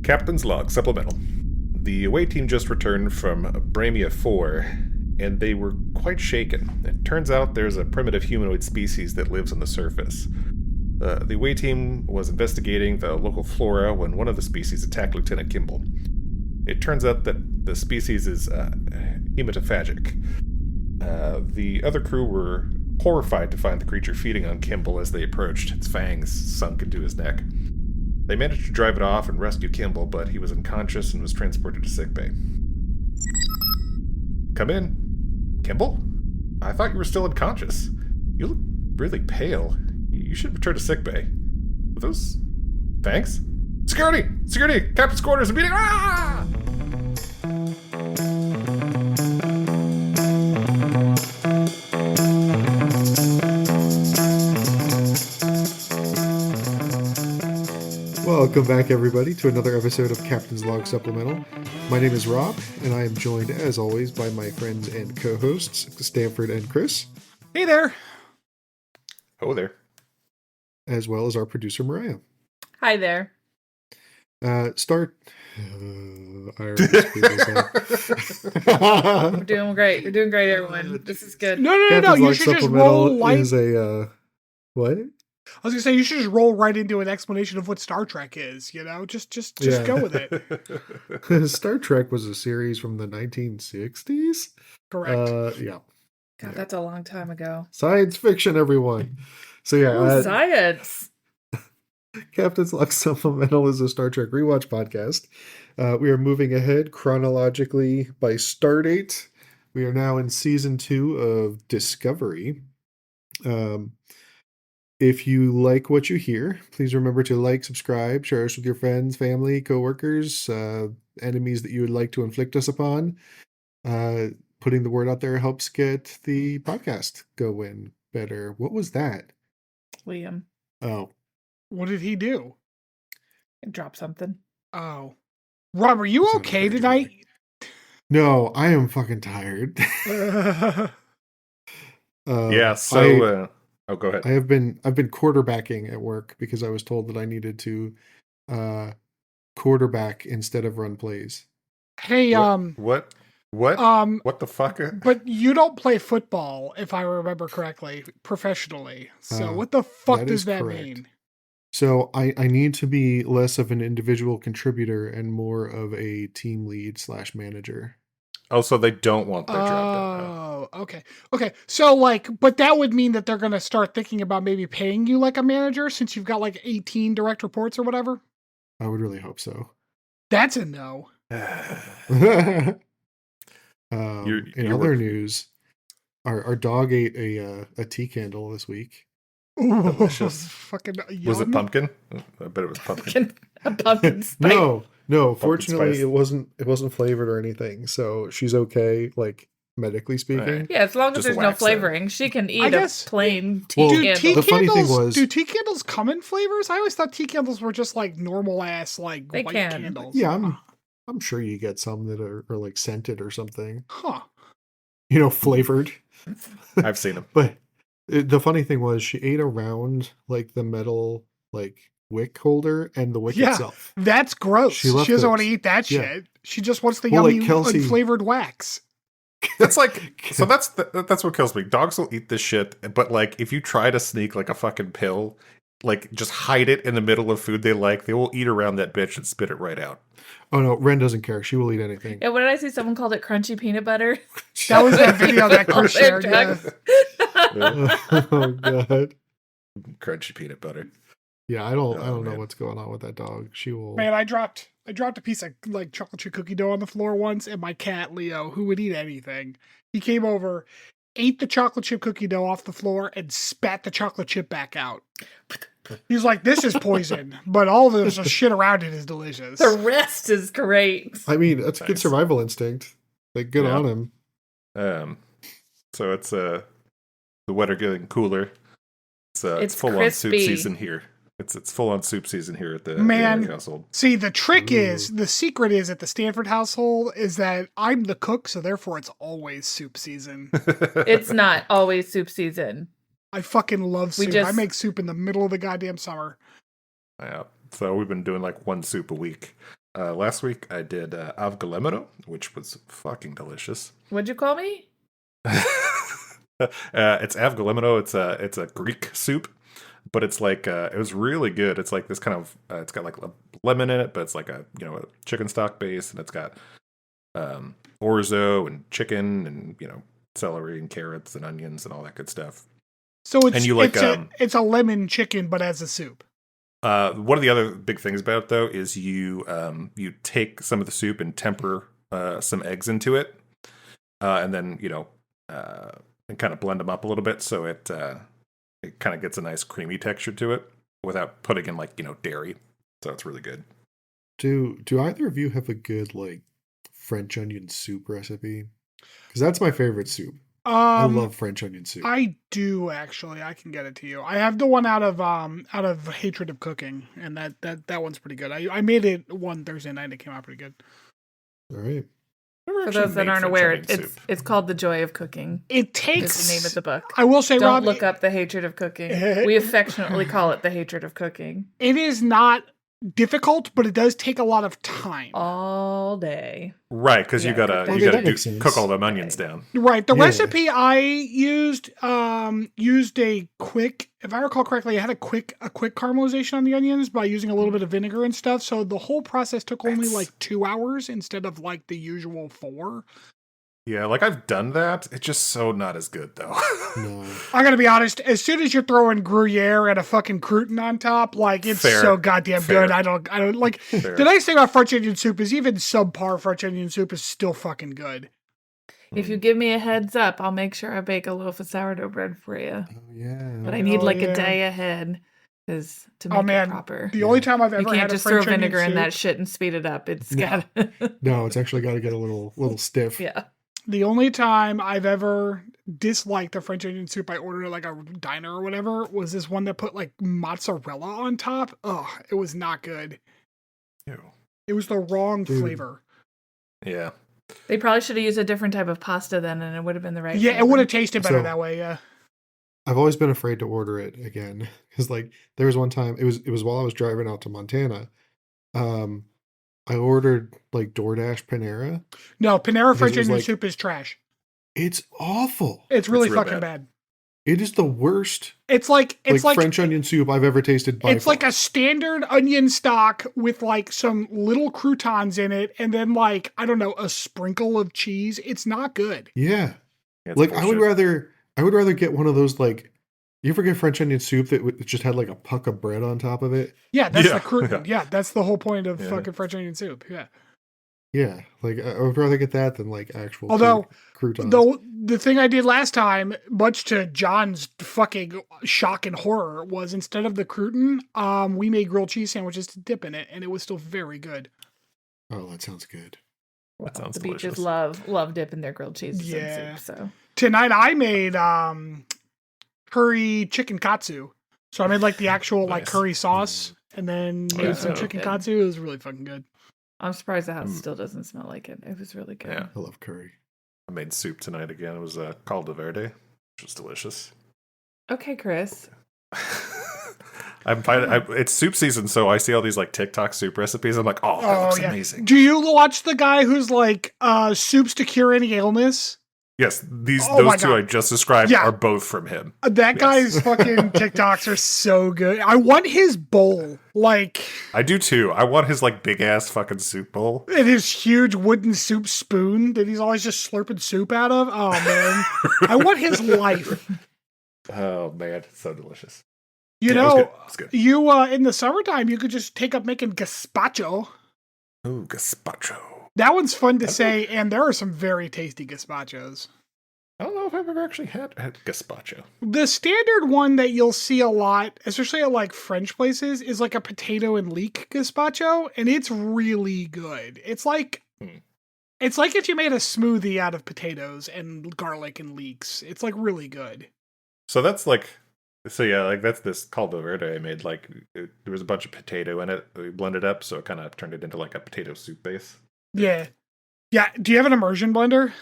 Captain's Log Supplemental. The away team just returned from Bramia 4, and they were quite shaken. It turns out there's a primitive humanoid species that lives on the surface. The away team was investigating the local flora when one of the species attacked Lieutenant Kimball. It turns out that the species is hematophagic. The other crew were horrified to find the creature feeding on Kimball as they approached, its fangs sunk into his neck. They managed to drive it off and rescue Kimball, but he was unconscious and was transported to sickbay. Come in. Kimball? I thought you were still unconscious. You look really pale. You should return to sickbay. Are those fangs? Security! Security! Captain's quarters are meeting! Ah! Welcome back, everybody, to another episode of Captain's Log Supplemental. My name is Rob, and I am joined, as always, by my friends and co-hosts, Stanford and Chris. Hey there. Oh, there. As well as our producer, Mariah. Hi there. I already screwed this up. We're doing great. You're doing great, everyone. This is good. No. Captain's You Log should just Supplemental roll right. is a, what? I was gonna say you should just roll right into an explanation of what Star Trek is. You know, just Yeah. go with it. Star Trek was a series from the 1960s? Correct. Yeah. God, that's a long time ago. Science fiction, everyone. So yeah, Ooh, science. Captain's Log Supplemental is a Star Trek rewatch podcast. We are moving ahead chronologically by star date. We are now in season 2 of Discovery. If you like what you hear, please remember to like, subscribe, share us with your friends, family, coworkers, enemies that you would like to inflict us upon. Putting the word out there helps get the podcast going better. What was that? Liam, Oh, What did he do? drop something. Oh, Rob, are you Sounded okay very tonight? no, I am fucking tired. Yeah, so... oh, go ahead. I've been quarterbacking at work because I was told that I needed to quarterback instead of run plays. Hey, What the fuck? but you don't play football, if I remember correctly, professionally. So what the fuck that does is that correct. mean? So I need to be less of an individual contributor and more of a team lead / manager. Oh, so they don't want their job done now. Oh, okay. So but that would mean that they're going to start thinking about maybe paying you like a manager since you've got 18 direct reports or whatever. I would really hope so. That's a no. In You're other news, our dog ate a tea candle this week. Ooh, Delicious. fucking Was it yum. pumpkin? I bet it was pumpkin. A pumpkin spice. No. Pumpkin Fortunately, spice. it wasn't flavored or anything, so she's okay. Medically speaking. Right. Yeah, as long as Just there's no wax it. flavoring, she can eat I a guess- plain tea Well, Do candle. tea The funny thing candles? was- Do tea candles come in flavors? I always thought tea candles were just normal ass They white can. candles. Yeah, I'm sure you get some that are scented or something. Huh. Flavored. I've seen them. But the funny thing was she ate around the metal wick holder and the wick Yeah. itself. That's gross. She She, left doesn't it. want to eat that Yeah. shit. She just wants the Well, yummy Kelsey- unflavored wax. That's so that's what kills me. Dogs will eat this shit, but if you try to sneak a fucking pill, just hide it in the middle of food they will eat around that bitch and spit it right out. Oh no, Ren doesn't care. She will eat anything. Yeah, what did I see? Someone called it crunchy peanut butter. That was that video that Chris All their shared. Yeah. drugs. Oh god. Crunchy peanut butter. Yeah, I don't know man. what's going on with that dog. She will. Man, I dropped a piece of chocolate chip cookie dough on the floor once, and my cat Leo, who would eat anything, he came over, ate the chocolate chip cookie dough off the floor, and spat the chocolate chip back out. He's like, "This is poison," but all the shit around it is delicious. The rest is great. I mean, that's a good Nice. survival instinct. Good Yeah. on him. So it's the weather getting cooler. It's full on soup crispy. season here. It's full on soup season here at the Man. Lake household. See, the Ooh. the secret is at the Stanford household is that I'm the cook, so therefore it's always soup season. It's not always soup season. I fucking love We soup. just- I make soup in the middle of the goddamn summer. Yeah. So we've been doing one soup a week. Last week I did avgolemono, which was fucking delicious. What'd you call me? It's avgolemono. It's a Greek soup, but it's like it was really good. It's like this kind of it's got like a lemon in it, but it's like a a chicken stock base, and it's got orzo and chicken and celery and carrots and onions and all that good stuff. So it's And you like it's a lemon chicken, but as a soup. one of the other big things about it though is you take some of the soup and temper some eggs into it, and then and kind of blend them up a little bit so it kind of gets a nice creamy texture to it without putting in dairy. So it's really good. Do either of you have a good like French onion soup recipe? Because that's my favorite soup. I love French onion soup. I do actually. I can get it to you. I have the one out of Hatred of Cooking, and that one's pretty good. I made it one Thursday night. And it came out pretty good. All right. For those that aren't aware, it's called The Joy of Cooking. It takes Is the name of the book. I will say, Don't Rob, look up The Hatred of Cooking. We affectionately call it The Hatred of Cooking. it is not difficult, but it does take a lot of time. All day. Right, because Yeah, you gotta okay, that makes sense. cook all the onions down. Right. The Yeah. recipe I used a quick, if I recall correctly, I had a quick caramelization on the onions by using a little bit of vinegar and stuff. So the whole process took only That's- like 2 hours instead of like the usual 4. Yeah, like I've done that. It's just so not as good though. No. I gotta be honest, as soon as you're throwing Gruyere and a fucking crouton on top, like it's Fair. so goddamn Fair. good. I don't like Fair. the nice thing about French onion soup is even subpar French onion soup is still fucking good. If you give me a heads up, I'll make sure I bake a loaf of sourdough bread for you. Oh yeah. But I need Oh, like yeah. a day ahead to make Oh man, it proper. the only time I've You ever can't had a just throw French onion vinegar in soup, that shit and speed it up. It's No. got No, it's actually got to get a little stiff. yeah. the only time I've ever disliked the French onion soup I ordered at like a diner or whatever was this one that put like mozzarella on top. Oh, it was not good. Ew. It was the wrong Dude. flavor. Yeah. They probably should have used a different type of pasta then, and it would have been the right. Yeah, it flavor. would have tasted better So- that way. Yeah. I've always been afraid to order it again because like there was one time it was while I was driving out to Montana. I ordered like DoorDash Panera. No, Panera Because French it was onion like- soup is trash. It's awful. It's really real fucking bad. bad. It is the worst It's like French onion soup I've ever tasted by it's like far. a standard onion stock with like some little croutons in it, and then like I don't know, a sprinkle of cheese. It's not good. Yeah. Yeah, it's Like I would bullshit. rather get one of those like you ever get French onion soup that just had like a puck of bread on top of it? Yeah, that's Yeah, the crouton. Yeah, that's the whole point of Yeah. fucking French onion soup. Yeah. Yeah, like I would rather get that than like actual Although, croutons. the thing I did last time, much to John's fucking shock and horror, was instead of the crouton, we made grilled cheese sandwiches to dip in it, and it was still very good. Oh, that sounds good. That sounds the beaches delicious. love dipping their grilled cheeses Yeah. in soup. So Tonight I made curry chicken katsu. So I made like the actual like Nice. curry sauce, and then Oh, made yeah. some So chicken good. katsu. It was really fucking good. I'm surprised the house Mm. still doesn't smell like it. It was really good. Yeah. I love curry. I made soup tonight again. It was caldo verde, which was delicious. Okay, Chris. It's soup season, so I see all these like TikTok soup recipes. I'm like, oh, that looks amazing. Do you watch the guy who's like soups to cure any illness? Yes, Oh my those two God. I just described Yeah. are both from him. That Yes. guy's fucking TikToks are so good. I want his bowl, like I do too. I want his like big ass fucking soup bowl. and his huge wooden soup spoon that he's always just slurping soup out of. Oh man, I want his life. Oh man, it's so delicious. You Yeah, know, it was good. you in the summertime you could just take up making gazpacho. Ooh, gazpacho. That one's fun to say, and there are some very tasty gazpachos. I don't know if I've ever actually had gazpacho. The standard one that you'll see a lot, especially at like French places, is like a potato and leek gazpacho, and it's really good. It's like it's like if you made a smoothie out of potatoes and garlic and leeks. It's like really good. So that's like, that's this caldo verde I made. Like, there was a bunch of potato in it. We blended up, so it kind of turned it into like a potato soup base. Yeah. Yeah. Do you have an immersion blender?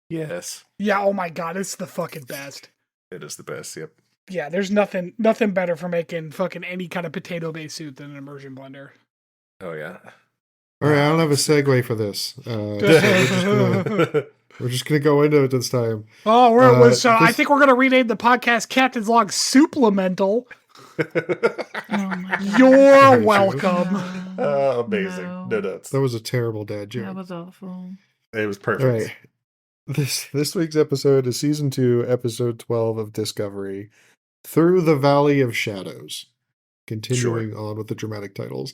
Yes, Yeah, oh my god, it's the fucking best. it is the best. Yep. Yeah, there's nothing better for making fucking any kind of potato based soup than an immersion blender. Oh yeah. All right, I don't have a segue for this. We're just gonna go into it this time. I think we're gonna rename the podcast Captain's Log Supplemental. Oh my God. You're you. welcome. Amazing. No nuts. That was a terrible dad That joke. was awful. It was All perfect. right. This week's episode is season 2, episode 12 of Discovery, Through the Valley of Shadows. Continuing on with the dramatic titles.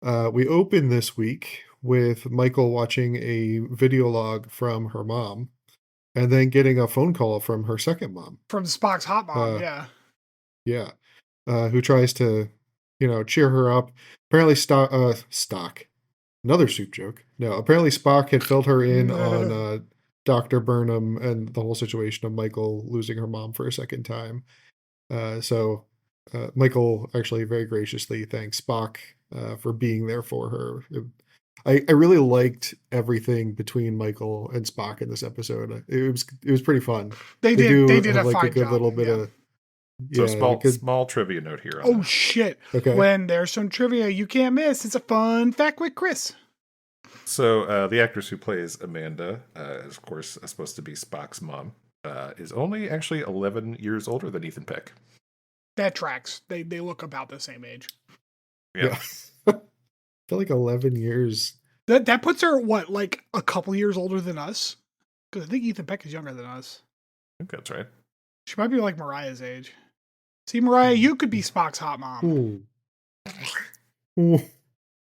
We open this week with Michael watching a video log from her mom, and then getting a phone call from her second mom. From Spock's hot mom, yeah. Yeah. Who tries to, cheer her up. Apparently Stock. Another soup joke. No, apparently Spock had filled her in on Dr. Burnham and the whole situation of Michael losing her mom for a second time. So Michael actually very graciously thanks Spock for being there for her. I really liked everything between Michael and Spock in this episode. It was pretty fun. They did have a like fine a good job, little bit of So small trivia note here. Oh shit! Okay. When there's some trivia you can't miss, it's a fun fact with Chris. So the actress who plays Amanda, is of course supposed to be Spock's mom, is only actually 11 years older than Ethan Peck. That tracks. They look about the same age. Yeah. I feel like 11 years. That puts her like a couple years older than us? Because I think Ethan Peck is younger than us. I think that's right. She might be like Mariah's age. See, Mariah, you could be Spock's hot mom. Ooh. Ooh.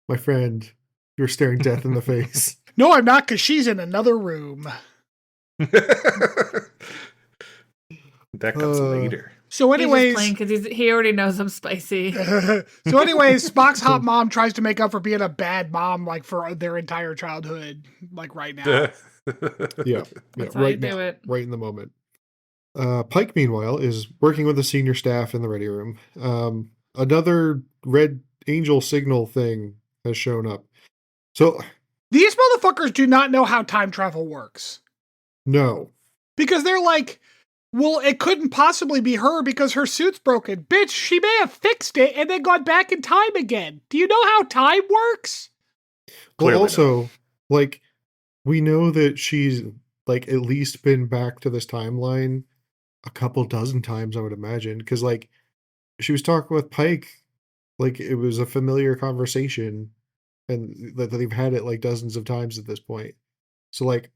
My friend, you're staring death in the face. No, I'm not, because she's in another room. That comes later. So He's anyways, just playing because he already knows I'm spicy. so anyways, Spock's hot mom tries to make up for being a bad mom, like for their entire childhood, like right now. Yeah, That's how you right do now, it. right in the moment. Pike, meanwhile, is working with the senior staff in the ready room. Another red angel signal thing has shown up. So, These motherfuckers do not know how time travel works. no. Because they're like, well, it couldn't possibly be her because her suit's broken. Bitch, she may have fixed it and then gone back in time again. Do you know how time works? Well, Clearly also, like, we know that she's, like, at least been back to this timeline a couple dozen times, I would imagine. Because, like, she was talking with Pike, like, it was a familiar conversation, and that they've had it, like, dozens of times at this point. So, like,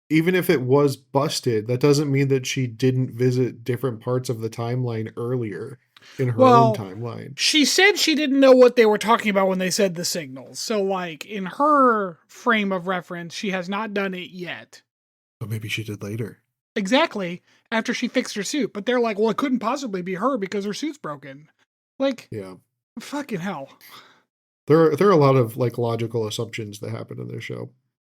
even if it was busted, that doesn't mean that she didn't visit different parts of the timeline earlier in her own timeline. She said she didn't know what they were talking about when they said the signals. So, like, in her frame of reference, she has not done it yet. But maybe she did later. Exactly, after she fixed her suit. But they're like, well, it couldn't possibly be her because her suit's broken. Like, Yeah. fucking hell. There are a lot of, like, logical assumptions that happen in this show.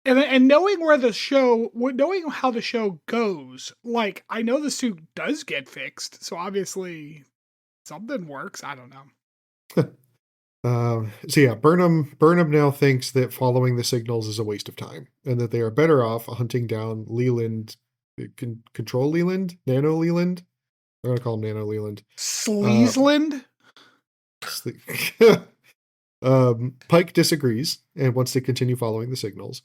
And knowing knowing how the show goes, like, I know the suit does get fixed, so obviously something works. I don't know. So yeah, Burnham now thinks that following the signals is a waste of time, and that they are better off hunting down Leland, Control Leland, Nano Leland. I'm gonna call him Nano Leland. Sleazeland? Pike disagrees and wants to continue following the signals.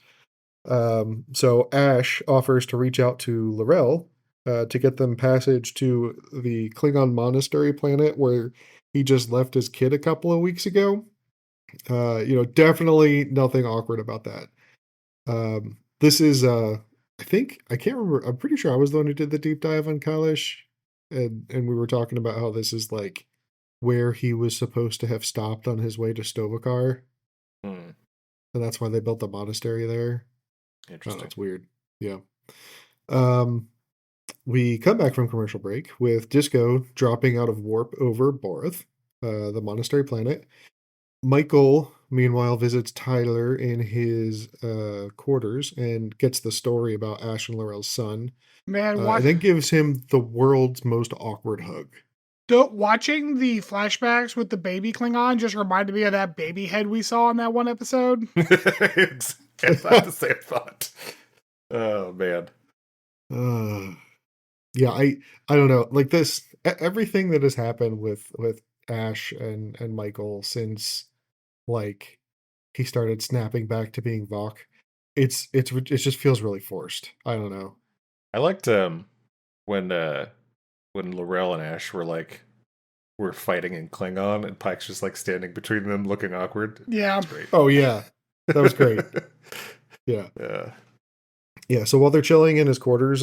So Ash offers to reach out to L'Rell to get them passage to the Klingon monastery planet where he just left his kid a couple of weeks ago. Definitely nothing awkward about that. This is, I can't remember. I'm pretty sure I was the one who did the deep dive on Kalish, and we were talking about how this is like where he was supposed to have stopped on his way to Stovakar. And that's why they built the monastery there. Interesting. Oh, that's weird. Yeah. We come back from commercial break with Disco dropping out of warp over Borth, the monastery planet. Michael, meanwhile, visits Tyler in his quarters and gets the story about Ash and L'Rell's son. Man, and then gives him the world's most awkward hug. Watching the flashbacks with the baby Klingon just reminded me of that baby head we saw in that one episode. I thought the same thought. Oh man. Yeah, I don't know. Like this, everything that has happened with Ash and Michael since like he started snapping back to being Vok. It just feels really forced. I don't know. I liked when Laurel and Ash were fighting in Klingon, and Pike's just like standing between them, looking awkward. Yeah. It's great. Oh yeah, that was great. Yeah. Yeah. So while they're chilling in his quarters,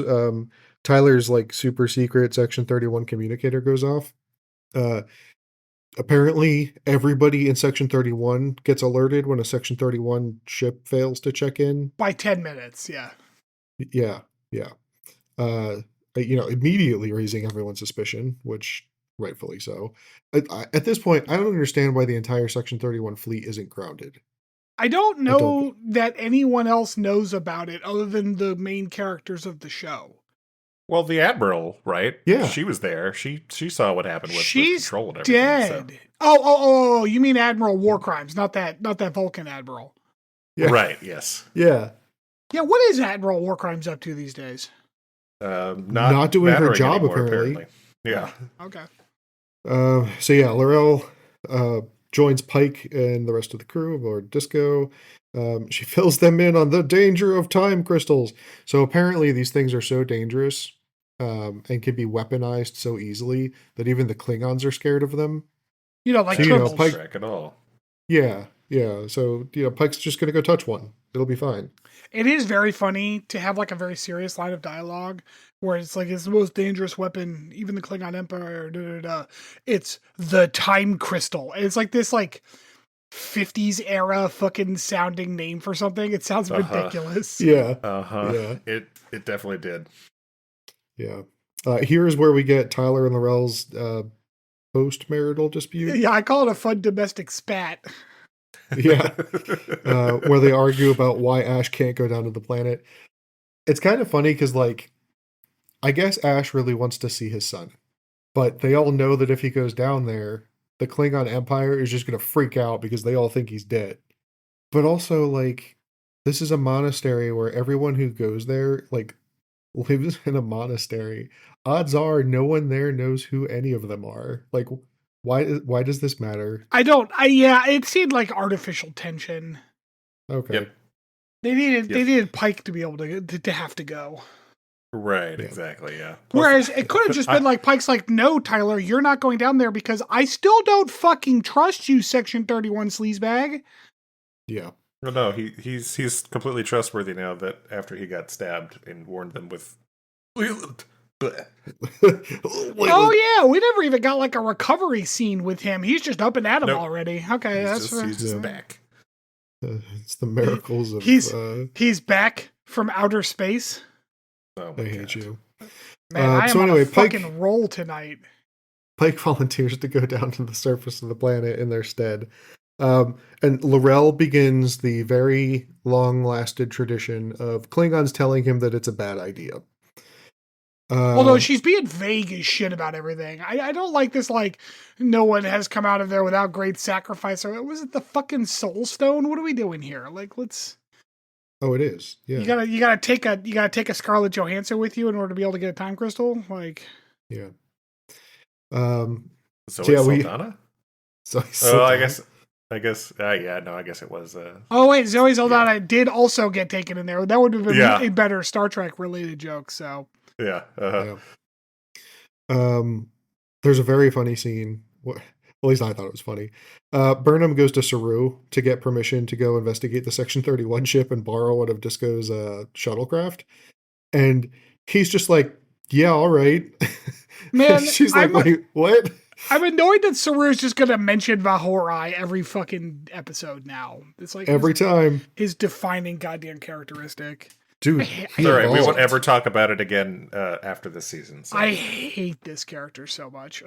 Tyler's like super secret Section 31 communicator goes off. Apparently, everybody in Section 31 gets alerted when a Section 31 ship fails to check in. By 10 minutes, yeah. Yeah. Immediately raising everyone's suspicion, which rightfully so. At this point, I don't understand why the entire Section 31 fleet isn't grounded. I don't know that anyone else knows about it other than the main characters of the show. Well, the Admiral, right? Yeah. She was there. She saw what happened with She's control and everything. dead. So. Oh, you mean Admiral War Crimes, not that Vulcan Admiral. Yeah. Right, yes. Yeah. Yeah, what is Admiral War Crimes up to these days? Not doing her mattering job, anymore, apparently. Yeah. Okay. So yeah, Laurel joins Pike and the rest of the crew aboard Disco. She fills them in on the danger of time crystals. So apparently these things are so dangerous and can be weaponized so easily that even the Klingons are scared of them. Like So, triples. Pike, track at all. Yeah. So Pike's just gonna go touch one. It'll be fine. It is very funny to have like a very serious line of dialogue where it's like it's the most dangerous weapon, even the Klingon Empire. It's the time crystal. And it's like this like 50s era fucking sounding name for something. It sounds ridiculous. Yeah. Yeah. It definitely did. Yeah. Here is where we get Tyler and Laurel's post-marital dispute. Yeah, I call it a fun domestic spat. Yeah. Where they argue about why Ash can't go down to the planet. It's kind of funny because, like, I guess Ash really wants to see his son. But they all know that if he goes down there, the Klingon Empire is just going to freak out because they all think he's dead. But also, like, this is a monastery where everyone who goes there, like, lives in a monastery. Odds are no one there knows who any of them are. Like, why does this matter? It seemed like artificial tension. Okay. Yep. They needed Pike to be able to have to go. Right, Yeah. exactly, yeah. Whereas it could have just been like Pike's like, no, Tyler, you're not going down there because I still don't fucking trust you, Section 31 sleazebag. Yeah. Well, no, he's completely trustworthy now that after he got stabbed and warned them with Leland. Oh yeah, we never even got like a recovery scene with him. He's just up and at him already. Okay, he's just back. It's the miracles of he's back from outer space. Oh I hate you. Man, I am on a fucking roll tonight. Pike volunteers to go down to the surface of the planet in their stead. And Laurel begins the very long-lasted tradition of Klingons telling him that it's a bad idea. Although she's being vague as shit about everything. I don't like this, like, no one has come out of there without great sacrifice. Or was it the fucking Soul Stone? What are we doing here? Like, let's... Oh, it is. Yeah. You gotta take a Scarlett Johansson with you in order to be able to get a time crystal? Like... Yeah. Zoe Saldana? I guess it was. Oh wait, Zoe Saldana did also get taken in there. That would have been a better Star Trek related joke. So yeah. There's a very funny scene. Well, at least I thought it was funny. Burnham goes to Saru to get permission to go investigate the Section 31 ship and borrow one of Disco's shuttlecraft, and he's just like, "Yeah, all right." Man, she's like, "Wait, what?" I'm annoyed that Saru is just going to mention Vahorai every fucking episode now. It's like every time. His defining goddamn characteristic. Dude, all right, we won't ever talk about it again after this season. So. I hate this character so much.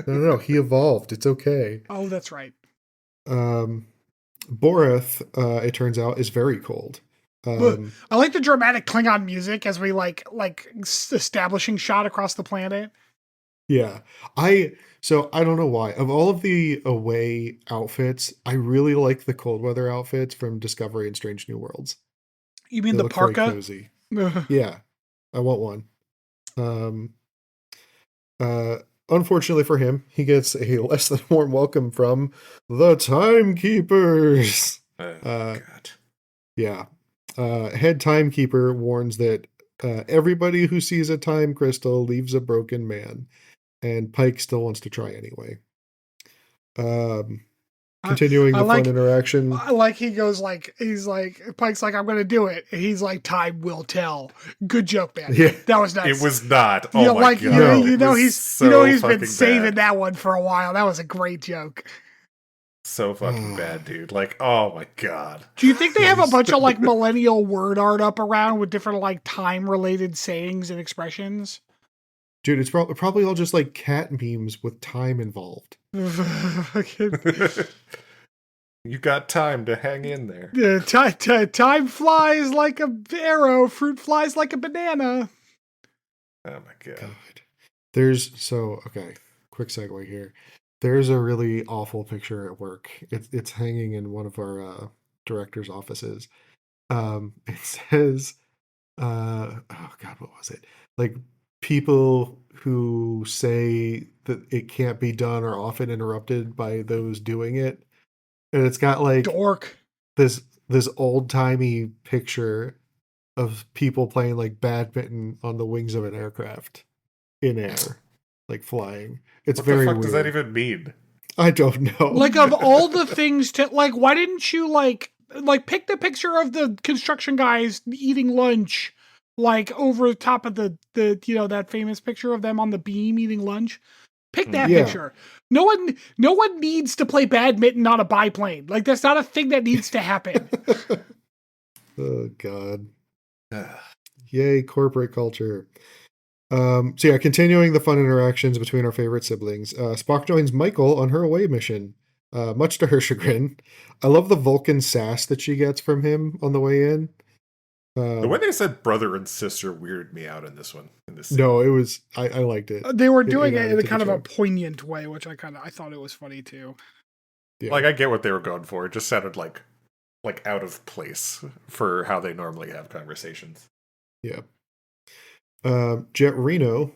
No, he evolved. It's okay. Oh, that's right. Boreth, it turns out, is very cold. I like the dramatic Klingon music as we like establishing shot across the planet. Yeah. I don't know why. Of all of the away outfits, I really like the cold weather outfits from Discovery and Strange New Worlds. You mean they the parka? Very cozy. Yeah. I want one. Unfortunately for him, he gets a less than warm welcome from the Timekeepers. Oh, Uh, God. Yeah. Head timekeeper warns that everybody who sees a time crystal leaves a broken man, and Pike still wants to try anyway. Um, I, continuing I the fun like interaction. I like he goes like he's like Pike's like I'm gonna do it, and he's like time will tell. Good joke, man. Yeah. That was nice. It was not. Yeah, Oh my like God. No. you It know was he's been fucking saving bad. that one for a while. That was a great joke. So fucking bad, dude. Like, oh my God. Do you think they Yeah, have a he's- bunch of like millennial word art up around with different like time related sayings and expressions? Dude, it's probably all just like cat memes with time involved. You got time to hang in there. Time flies like a arrow, fruit flies like a banana. Oh my God. God. Okay, quick segue here. There's a really awful picture at work. It's hanging in one of our director's offices. It says, oh God, what was it? Like people who say that it can't be done are often interrupted by those doing it. And it's got like Dork. this old timey picture of people playing like badminton on the wings of an aircraft in air, like flying. It's What the very fuck weird. does that even mean? I don't know. Like of all the things to like, why didn't you like pick the picture of the construction guys eating lunch, like over the top of the that famous picture of them on the beam eating lunch? Pick that Yeah. picture. No one needs to play badminton on a biplane. Like that's not a thing that needs to happen. Oh God. Yay, corporate culture. So yeah, continuing the fun interactions between our favorite siblings. Spock joins Michael on her away mission, much to her chagrin. I love the Vulcan sass that she gets from him on the way in. The way they said brother and sister weirded me out in this one. In this scene. No, it was I liked it. They were doing it added in a to the kind of a joke. poignant way, which I thought it was funny too. Yeah. Like I get what they were going for. It just sounded like out of place for how they normally have conversations. Yeah. Jet Reno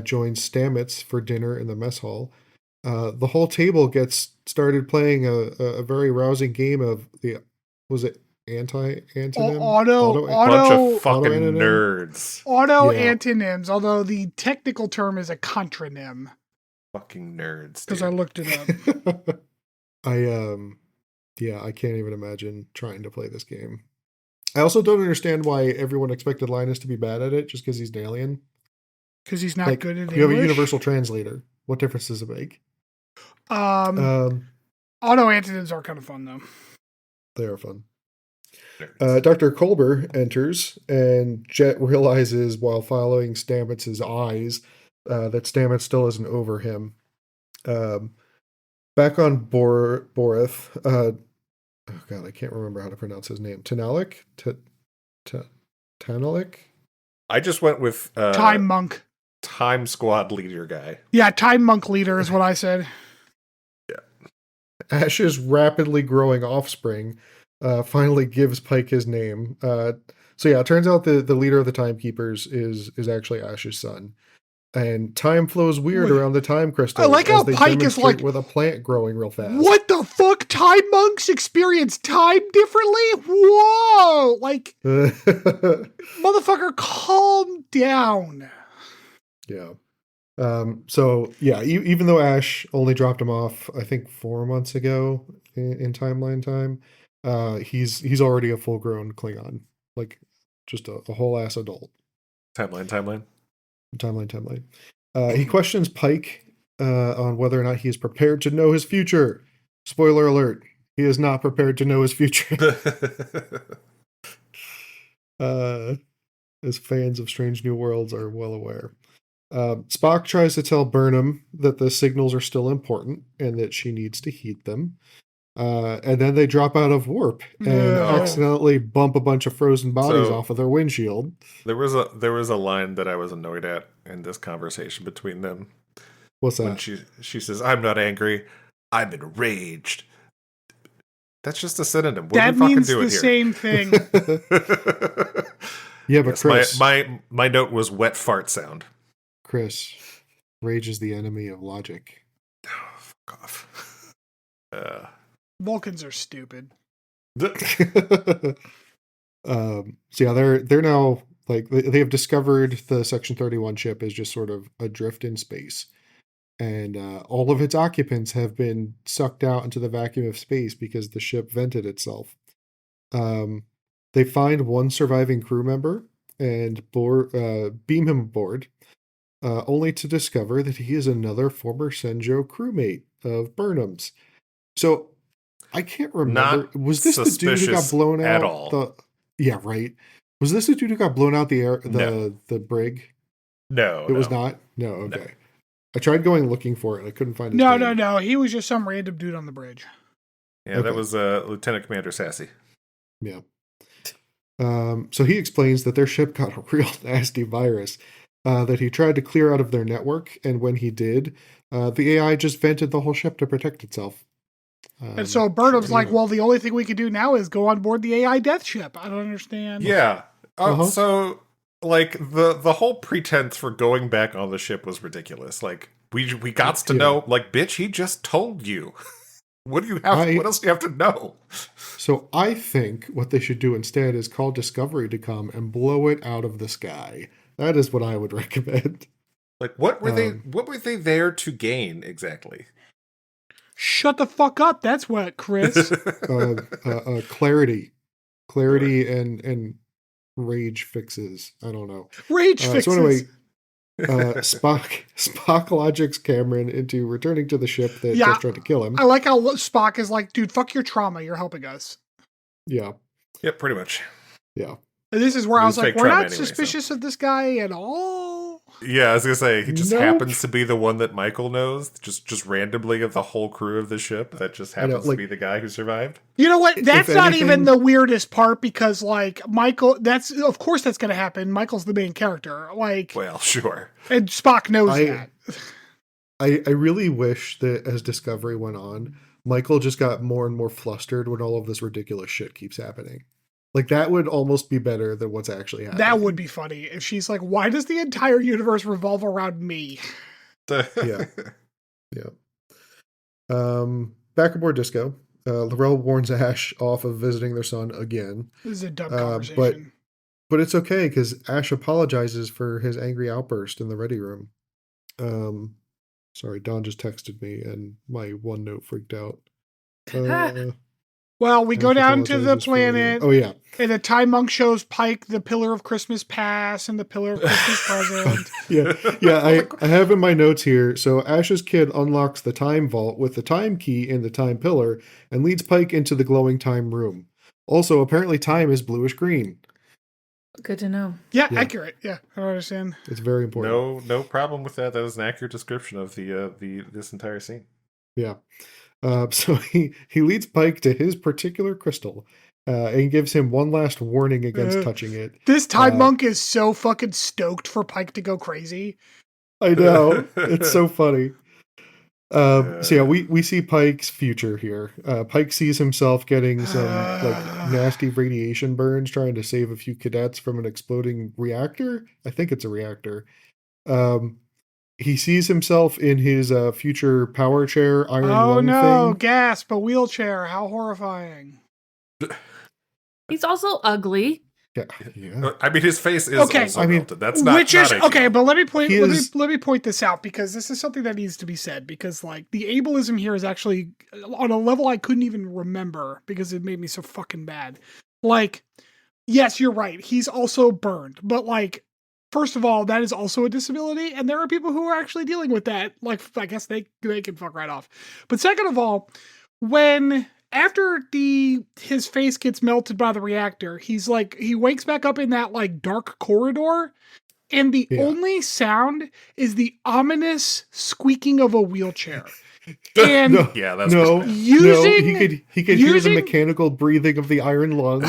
joins Stamets for dinner in the mess hall. The whole table gets started playing a very rousing game of was it anti-antonym? Auto Bunch of fucking Autoantonyms? nerds. Autoantonyms, although the technical term is a contronym. Fucking nerds. Because I Dude. looked it up. I can't even imagine trying to play this game. I also don't understand why everyone expected Linus to be bad at it just because he's an alien. Because he's not good at English. You have a universal translator. What difference does it make? Autoantonyms are kind of fun, though. They are fun. Nerds. Dr. Kolber enters, and Jet realizes while following Stamets' eyes that Stamets still isn't over him. Back on Borith, oh God, I can't remember how to pronounce his name. Tanalik? Tanalik? I just went with Time Monk. Time Squad leader guy. Yeah, Time Monk leader is what I said. Yeah. Ash's rapidly growing offspring finally gives Pike his name. So yeah, it turns out the leader of the Timekeepers is actually Ash's son. And time flows weird around the time crystal. I like how they Pike is like with a plant growing real fast. What the fuck? Time monks experience time differently? Whoa! Like, motherfucker, calm down. Yeah. So yeah, even though Ash only dropped him off, I think 4 months ago in timeline time, he's already a full grown Klingon, like just a whole ass adult. Timeline. Timeline. He questions Pike on whether or not he is prepared to know his future. Spoiler alert: he is not prepared to know his future. As fans of Strange New Worlds are well aware. Spock tries to tell Burnham that the signals are still important and that she needs to heed them. And then they drop out of warp and accidentally bump a bunch of frozen bodies off of their windshield. There was a line that I was annoyed at in this conversation between them. What's that? When she says, "I'm not angry, I'm enraged." That's just a synonym. What that are we means fucking doing the here? same thing. Yeah, but yes, Chris, my note was wet fart sound. Chris, rage is the enemy of logic. Oh, fuck off. Vulcans are stupid. So yeah, they're now like they have discovered the Section 31 ship is just sort of adrift in space, and all of its occupants have been sucked out into the vacuum of space because the ship vented itself. Um, they find one surviving crew member and beam him aboard, only to discover that he is another former Senjo crewmate of Burnham's. So I can't remember. Not Was this the dude who got suspicious blown at out? all. Yeah, right. Was this the dude who got blown out the air No. the brig? No, It was no. not? No, No. okay. I tried going looking for it. I couldn't find his No, name. no. He was just some random dude on the bridge. Yeah, Okay. that was Lieutenant Commander Sassy. Yeah. So he explains that their ship got a real nasty virus that he tried to clear out of their network, and when he did, the AI just vented the whole ship to protect itself. And so Burnham's sure, like, yeah. well, the only thing we can do now is go on board the AI death ship. I don't understand. Yeah. Uh-huh. So, like, the whole pretense for going back on the ship was ridiculous. Like, we got to Yeah. know, like, bitch, he just told you. What do you have? What else do you have to know? So I think what they should do instead is call Discovery to come and blow it out of the sky. That is what I would recommend. Like, what were they there to gain exactly? Shut the fuck up. That's what, Chris. Clarity and rage fixes. I don't know. Rage fixes. So anyway, Spock logics Cameron into returning to the ship that just tried to kill him. I like how Spock is like, dude, fuck your trauma. You're helping us. Yeah. Yep, pretty much. Yeah. And this is where I was like, we're not anyway, suspicious of this guy at all. Yeah, I was gonna say he just Nope. happens to be the one that Michael knows, just randomly of the whole crew of the ship. That just happens to be the guy who survived. You know what? That's not anything, even the weirdest part because, like, Michael. Of course that's gonna happen. Michael's the main character. Like, Well, sure. and Spock knows that. I really wish that as Discovery went on, Michael just got more and more flustered when all of this ridiculous shit keeps happening. Like, that would almost be better than what's actually happening. That would be funny if she's like, "Why does the entire universe revolve around me?" Yeah. Back aboard Disco, Laurel warns Ash off of visiting their son again. This is a dumb conversation. But it's okay because Ash apologizes for his angry outburst in the ready room. Sorry, Don just texted me and my OneNote freaked out. Well, we go down to the planet. Oh, yeah. And the Time Monk shows Pike the Pillar of Christmas Past and the Pillar of Christmas Present. Yeah. I have in my notes here. So Ash's kid unlocks the time vault with the time key in the time pillar and leads Pike into the glowing time room. Also, apparently time is bluish green. Good to know. Yeah, accurate. Yeah, I don't understand. It's very important. No problem with that. That was an accurate description of this entire scene. Yeah. So he leads Pike to his particular crystal and gives him one last warning against touching it. This Time Monk is so fucking stoked for Pike to go crazy. I know. It's so funny. So yeah, we see Pike's future here. Pike sees himself getting some like nasty radiation burns trying to save a few cadets from an exploding reactor. I think it's a reactor. He sees himself in his future power chair iron lung thing. Gasp, a wheelchair. How horrifying. He's also ugly. Yeah. I mean, his face is also melted. That's not okay. But let me point this out because this is something that needs to be said because like the ableism here is actually on a level I couldn't even remember because it made me so fucking bad. Like, yes, you're right. He's also burned, but like, first of all, that is also a disability, and there are people who are actually dealing with that. Like, I guess they can fuck right off. But second of all, after his face gets melted by the reactor, he wakes back up in that like dark corridor, and the only sound is the ominous squeaking of a wheelchair. And he could hear the mechanical breathing of the iron lung.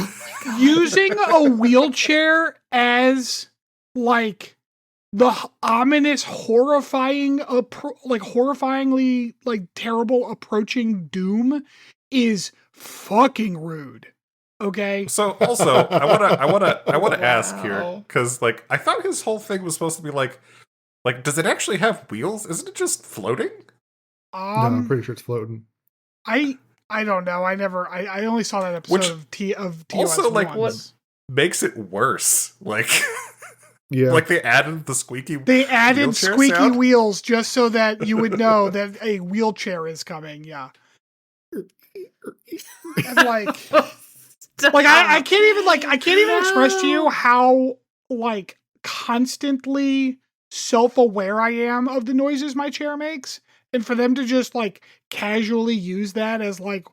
Using a wheelchair as like the ominous, horrifyingly like terrible approaching doom is fucking rude. Okay. So also, I wanna ask here because like I thought his whole thing was supposed to be like does it actually have wheels? Isn't it just floating? No, I'm pretty sure it's floating. I I don't know. I only saw that episode of TOS also, like, once. makes it worse. Like, Yeah. like they added the squeaky. They added wheelchair squeaky sound? wheels just so that you would know that a wheelchair is coming. Yeah, and like I can't even express to you how like constantly self-aware I am of the noises my chair makes, and for them to just like casually use that as like,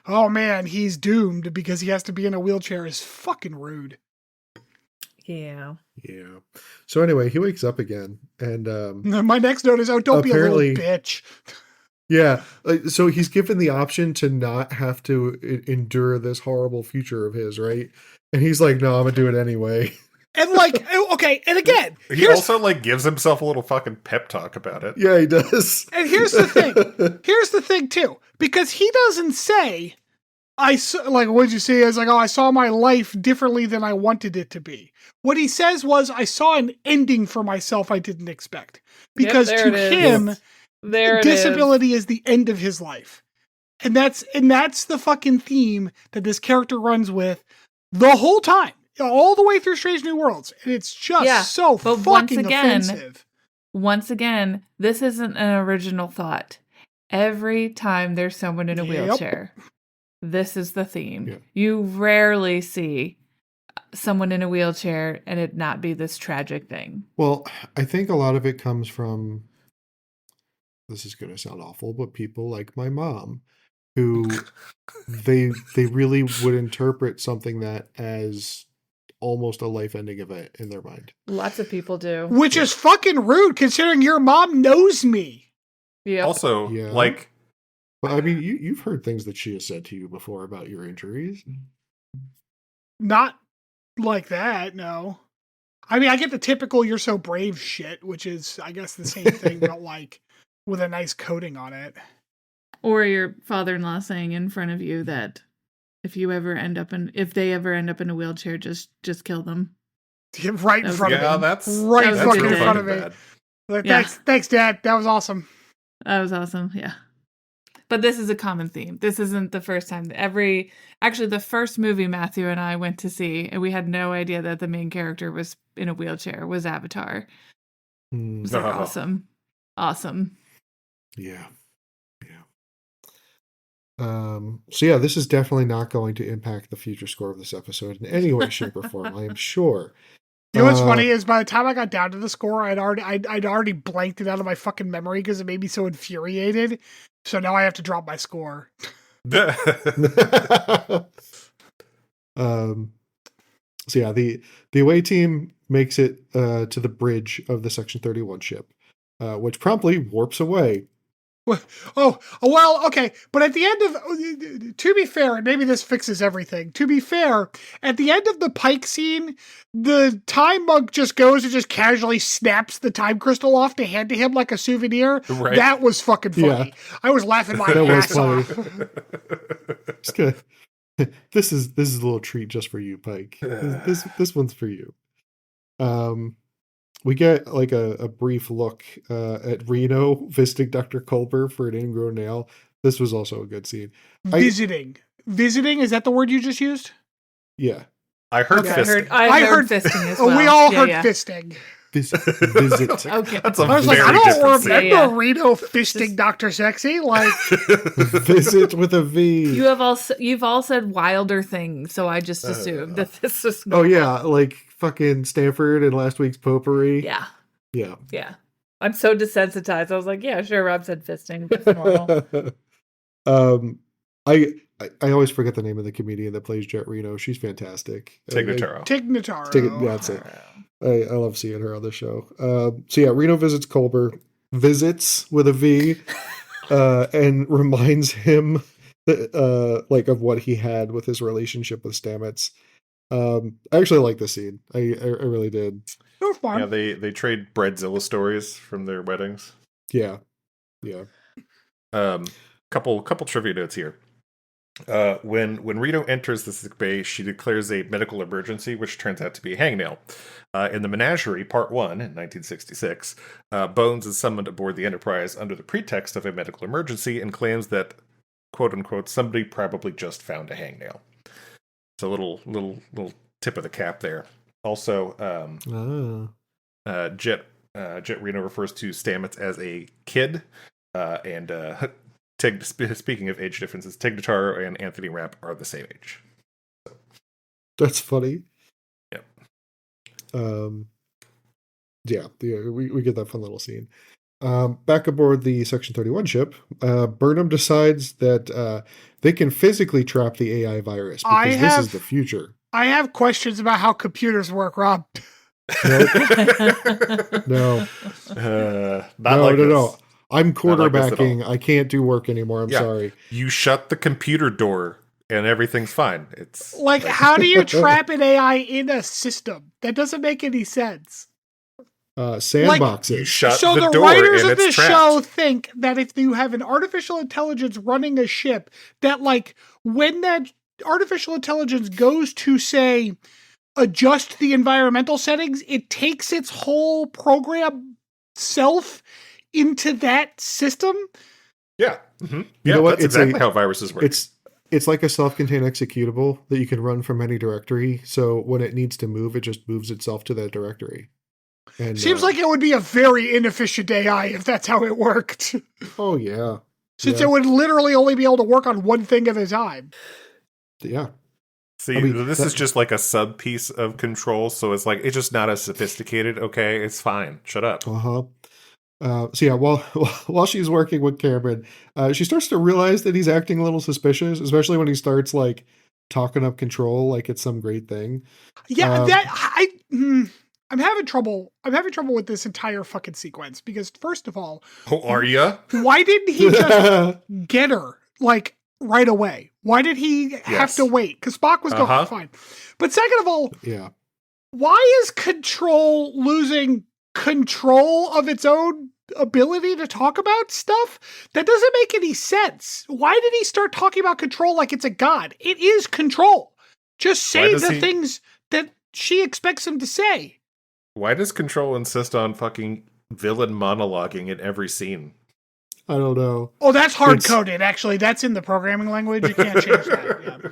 oh man, he's doomed because he has to be in a wheelchair is fucking rude. Yeah. Yeah. So anyway, he wakes up again, and My next note is, oh, don't be a apparently- little bitch. yeah, so he's given the option to not have to endure this horrible future of his, right? And he's like, "No, I'm gonna do it anyway." And like, okay, and again, He also like gives himself a little fucking pep talk about it. Yeah, he does. and here's the thing. Here's the thing too, because he doesn't say, I saw, like, what'd you see? It's like, oh, I saw my life differently than I wanted it to be. What he says was, I saw an ending for myself I didn't expect. Because there to it is. him, There it disability is the end of his life. And that's the fucking theme that this character runs with the whole time. All the way through Strange New Worlds. And it's just so but fucking once again, offensive. Once again, this isn't an original thought. Every time there's someone in a wheelchair, this is the theme. Yeah. You rarely see someone in a wheelchair and it not be this tragic thing. Well, I think a lot of it comes from, this is going to sound awful, but people like my mom, who they really would interpret something that as almost a life-ending event in their mind. Lots of people do. Which is fucking rude considering your mom knows me. Yeah. Also, Yeah. like, But I mean, you've heard things that she has said to you before about your injuries. Not like that, no. I mean, I get the typical "you're so brave" shit, which is, I guess, the same thing, but like with a nice coating on it. Or your father-in-law saying in front of you that if they ever end up in a wheelchair, just kill them. Right in front of me. that's Right that's fucking in really front of me. bad. Like, Yeah. thanks, Dad. That was awesome. That was awesome. Yeah. But this is a common theme. This isn't the first time. Actually, the first movie Matthew and I went to see, and we had no idea that the main character was in a wheelchair, was Avatar. It was like, Oh. awesome. Awesome. Yeah. So yeah, this is definitely not going to impact the future score of this episode in any way, shape, or form, I am sure. You know what's funny is by the time I got down to the score, I'd already blanked it out of my fucking memory because it made me so infuriated. So now I have to drop my score. So yeah, the away team makes it to the bridge of the Section 31 ship, which promptly warps away. Oh, well, okay. But at the end of, to be fair, and maybe this fixes everything. To be fair, at the end of the Pike scene, the time monk just goes and just casually snaps the time crystal off to hand to him like a souvenir. Right. That was fucking funny. Yeah. I was laughing my That was ass funny. off. Just gonna, this is a little treat just for you, Pike. This one's for you. We get like a brief look at Reno visiting Dr. Culber for an ingrown nail. This was also a good scene. Visiting, is that the word you just used? Yeah. I heard Okay. fisting. I I heard heard- fisting as Oh, well. we all heard yeah. fisting. Visit. Okay. That's a I was very like, I don't different remember scene. Yeah. Reno fisting Dr. Sexy. Like, Visit with a V. You've all said wilder things, so I just assumed that this is Oh yeah, like fucking Stanford and last week's Potpourri. Yeah. Yeah. Yeah. I'm so desensitized. I was like, yeah, sure, Rob said fisting. That's normal. I always forget the name of the comedian that plays Jet Reno. She's fantastic. Tig Notaro. Tig Notaro. That's it. I love seeing her on the show. So yeah, Reno visits Culber, visits with a V, and reminds him that, like of what he had with his relationship with Stamets. I actually like this scene. I really did. It was fun. Yeah, they trade Breadzilla stories from their weddings. Yeah. Couple trivia notes here. When Reno enters the sick bay, she declares a medical emergency, which turns out to be a hangnail. In the Menagerie, Part 1, in 1966, Bones is summoned aboard the Enterprise under the pretext of a medical emergency and claims that, quote unquote, somebody probably just found a hangnail. It's a little tip of the cap there. Also, Jet Reno refers to Stamets as a kid, and speaking of age differences, Tig Notaro and Anthony Rapp are the same age. So. That's funny. Yep. Yeah, we get that fun little scene. Back aboard the Section 31 ship, Burnham decides that they can physically trap the AI virus because this is the future. I have questions about how computers work, Rob. Nope. No. No. I'm quarterbacking. I can't do work anymore. I'm sorry. You shut the computer door and everything's fine. It's like how do you trap an AI in a system? That doesn't make any sense. Sandboxes. You shut so the the door writers and of this trapped. show think that if you have an artificial intelligence running a ship, that like when that artificial intelligence goes to say adjust the environmental settings, it takes its whole program self into that system. Yeah. Mm-hmm. You know what? That's exactly how viruses work. It's like a self-contained executable that you can run from any directory. So when it needs to move, it just moves itself to that directory. And, seems like it would be a very inefficient AI if that's how it worked. Oh, yeah. Since it would literally only be able to work on one thing at a time. Yeah. See, this is just like a sub piece of control, so it's like, it's just not as sophisticated. Okay, it's fine. Shut up. So yeah, while she's working with Cameron, she starts to realize that he's acting a little suspicious, especially when he starts like talking up control like it's some great thing. Yeah, I'm having trouble with this entire fucking sequence because first of all, are ya? Why didn't he just get her like right away? Why did he have to wait? Because Spock was going fine. But second of all, why is Control losing control of its own ability to talk about stuff? That doesn't make any sense. Why did he start talking about Control like it's a god? It is Control. Just say the things that she expects him to say. Why does Control insist on fucking villain monologuing in every scene? I don't know. Oh, that's hard-coded, actually. That's in the programming language. You can't change that.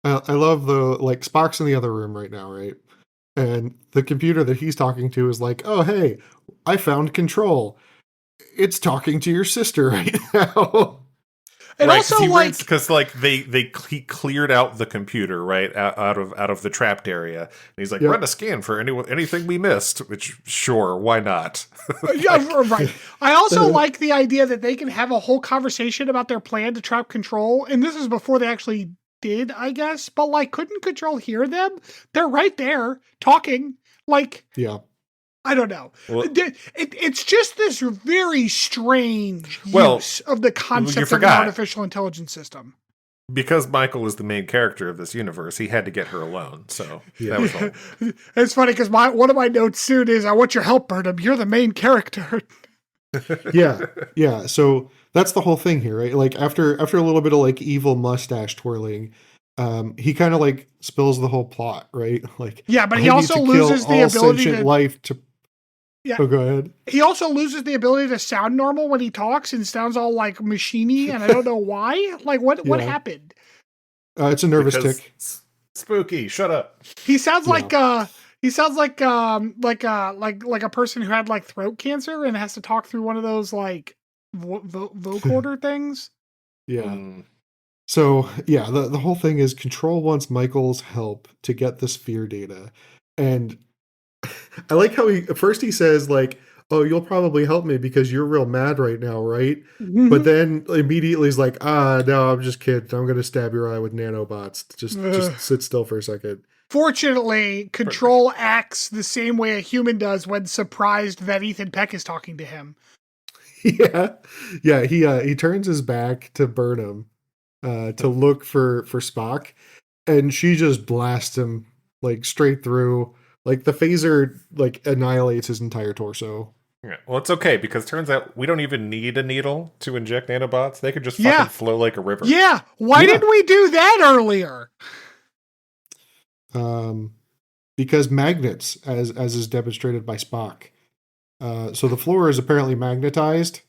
Yeah. I love like Spock's in the other room right now, right? And the computer that he's talking to is like, oh, hey, I found Control. It's talking to your sister right now. And right, also, because he cleared out the computer right out of the trapped area, and he's like, run a scan for anything we missed. Which, sure, why not? Right. I also like the idea that they can have a whole conversation about their plan to trap Control, and this is before they actually did, I guess. But like, couldn't Control hear them? They're right there talking. Like, I don't know. Well, it's just this very strange use of the concept of an artificial intelligence system. Because Michael is the main character of this universe, he had to get her alone. So that was all. It's funny because one of my notes soon is, I want your help, Burnham. You're the main character. Yeah. So that's the whole thing here, right? Like after a little bit of like evil mustache twirling, he kind of like spills the whole plot, right? Like, but he also loses the ability to life to. Yeah. Oh, go ahead. He also loses the ability to sound normal when he talks and sounds all like machiney, and I don't know why. Like, what happened? It's a nervous tick. Spooky. Shut up. He sounds like a person who had like throat cancer and has to talk through one of those like vocoder things. Yeah. So the whole thing is Control wants Michael's help to get the sphere data, and I like how at first he says like, oh, you'll probably help me because you're real mad right now, right? Mm-hmm. But then immediately he's like, no, I'm just kidding. I'm going to stab your eye with nanobots. Just sit still for a second. Fortunately, Control acts the same way a human does when surprised that Ethan Peck is talking to him. Yeah. He turns his back to Burnham to look for Spock, and she just blasts him like straight through. Like the phaser like annihilates his entire torso. Yeah. Well, it's okay because it turns out we don't even need a needle to inject nanobots. They could just fucking flow like a river. Yeah. Why didn't we do that earlier? Because magnets, as is demonstrated by Spock. So the floor is apparently magnetized.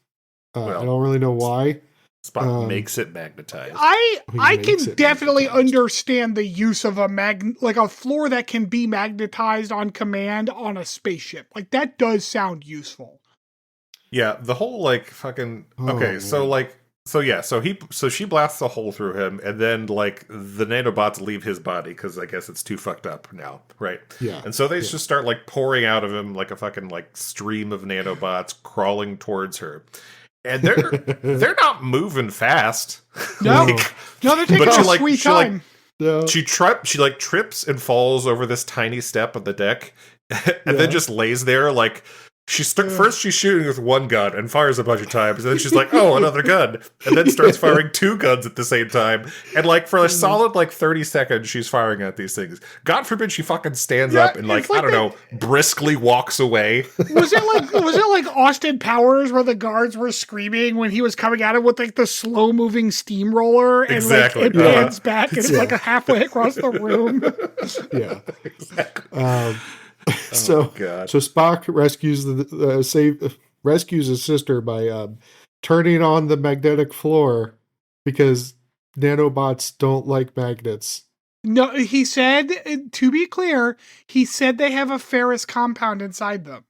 I don't really know why. Spock makes it magnetized. I can definitely understand the use of a floor that can be magnetized on command on a spaceship. Like, that does sound useful. Yeah, the whole like fucking okay, man. so she blasts a hole through him, and then like the nanobots leave his body because I guess it's too fucked up now, right? Yeah, and so they just start like pouring out of him like a fucking like stream of nanobots crawling towards her, and they're not moving fast. No, Like, no, they're taking but a sweet time. She trips and falls over this tiny step of the deck, and then just lays there like. First she's shooting with one gun and fires a bunch of times, and then she's like, oh, another gun, and then starts firing two guns at the same time, and like for a solid like 30 seconds she's firing at these things. God forbid she fucking stands up and like I don't know, briskly walks away. Was it like Austin Powers where the guards were screaming when he was coming at him with like the slow moving steamroller, and exactly. like it pans back and it's like a halfway across the room. Yeah, exactly. So Spock rescues his sister by turning on the magnetic floor because nanobots don't like magnets. No, he said, to be clear, he said they have a ferrous compound inside them.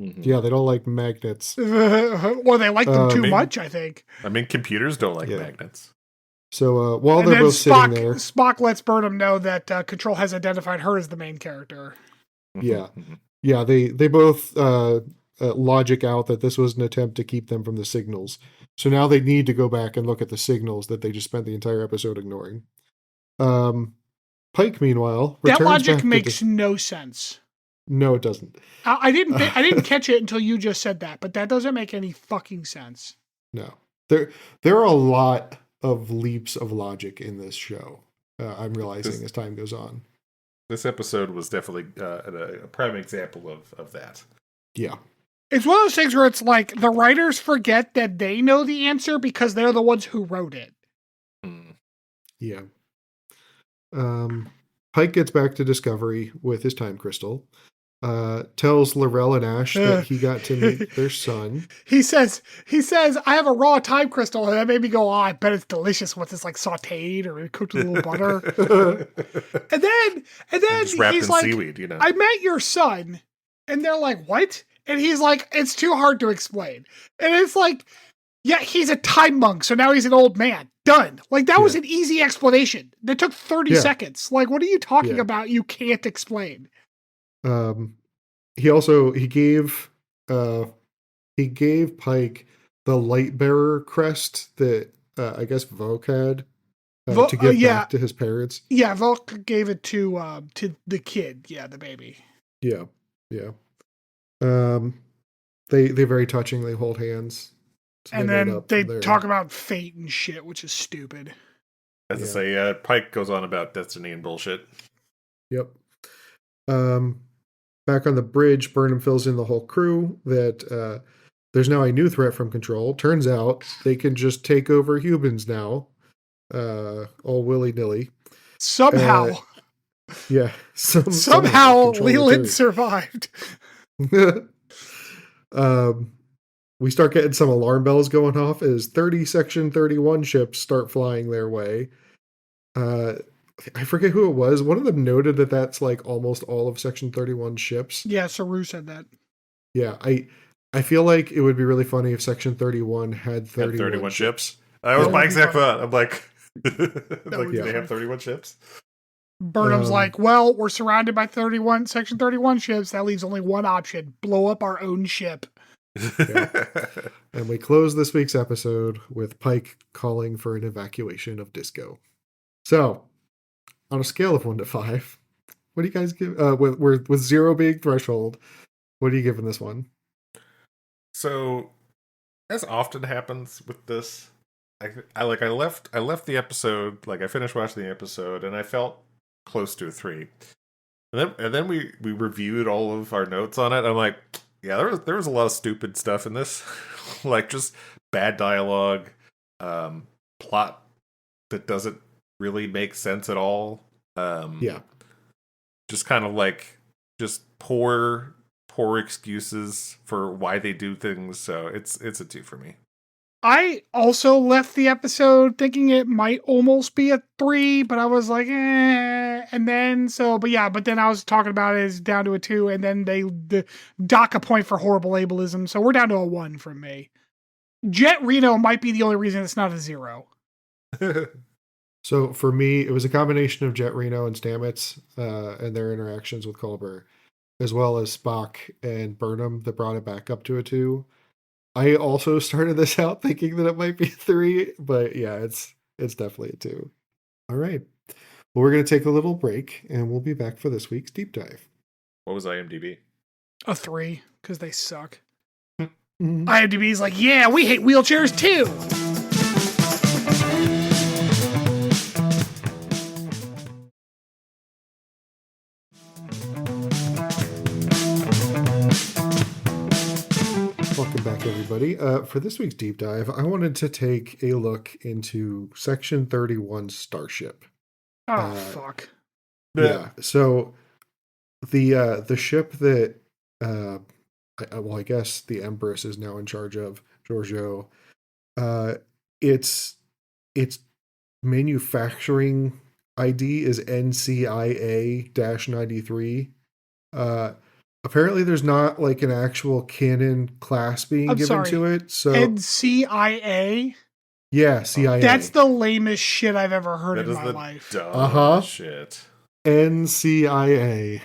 Mm-hmm. Yeah, they don't like magnets. Or they like them too much, I think. I mean, computers don't like magnets. So while they're both sitting there... Spock lets Burnham know that Control has identified her as the main character. Yeah. Yeah, they both logic out that this was an attempt to keep them from the signals. So now they need to go back and look at the signals that they just spent the entire episode ignoring. Pike, meanwhile, that logic makes no sense. No, it doesn't. I didn't catch it until you just said that, but that doesn't make any fucking sense. No. There are a lot of leaps of logic in this show. I'm realizing as time goes on. This episode was definitely a prime example of that. Yeah. It's one of those things where it's like the writers forget that they know the answer because they're the ones who wrote it. Yeah. Pike gets back to Discovery with his time crystal. Tells Laurel and Ash that he got to meet their son. He says, I have a raw time crystal, and that made me go, oh, I bet it's delicious once it's like sauteed or cooked with a little butter. and then just wrapped he's in like, seaweed, you know. I met your son, and they're like, what? And he's like, it's too hard to explain. And it's like, yeah, he's a time monk, so now he's an old man. Done. Like, that was an easy explanation. That took 30 seconds. Like, what are you talking about? You can't explain. He gave Pike the light bearer crest that I guess Vogue had to give back to his parents. Yeah, Vogue gave it to the kid. Yeah, the baby. Yeah. They very touchingly hold hands. So and then they talk about fate and shit, which is stupid. As I say, Pike goes on about destiny and bullshit. Yep. Back on the bridge, Burnham fills in the whole crew that there's now a new threat from Control. Turns out they can just take over humans now, all willy-nilly. Somehow. Somehow Leland survived. We start getting some alarm bells going off as 30 Section 31 ships start flying their way. I forget who it was. One of them noted that that's like almost all of Section 31 ships. Yeah, Saru said that. Yeah, I feel like it would be really funny if Section 31 had 31 ships. That was my exact thought. I'm like, do they have 31 ships? Burnham's like, well, we're surrounded by Section 31 ships. That leaves only one option: blow up our own ship. And we close this week's episode with Pike calling for an evacuation of Disco. So, on a scale of 1 to 5, what do you guys give? With 0 being threshold, what are you giving this one? So, as often happens with this, I left the episode, like I finished watching the episode, and I felt close to a 3. And then we reviewed all of our notes on it. I'm like, yeah, there was a lot of stupid stuff in this, like just bad dialogue, plot that doesn't really make sense at all. Just kind of like just poor excuses for why they do things. So it's a 2 for me. I also left the episode thinking it might almost be a 3, but I was like, eh. And then, but then I was talking about it as down to a 2, and then they dock a point for horrible ableism. So we're down to a 1 from me. Jet Reno might be the only reason it's not a 0. So for me, it was a combination of Jet Reno and Stamets and their interactions with Culber, as well as Spock and Burnham that brought it back up to a 2. I also started this out thinking that it might be a 3, but yeah, it's definitely a 2. All right. Well, we're going to take a little break, and we'll be back for this week's deep dive. What was IMDb? A 3, because they suck. Mhm. IMDb's like, yeah, we hate wheelchairs too. Welcome back, everybody. For this week's deep dive, I wanted to take a look into Section 31 Starship. Oh, fuck. Yeah. So the ship that I guess the Empress is now in charge of, Giorgio, its manufacturing ID is NCIA-93. Apparently there's not like an actual canon class being given to it. So NCIA? yeah, CIA. That's the lamest shit I've ever heard in my life. Shit. NCIA.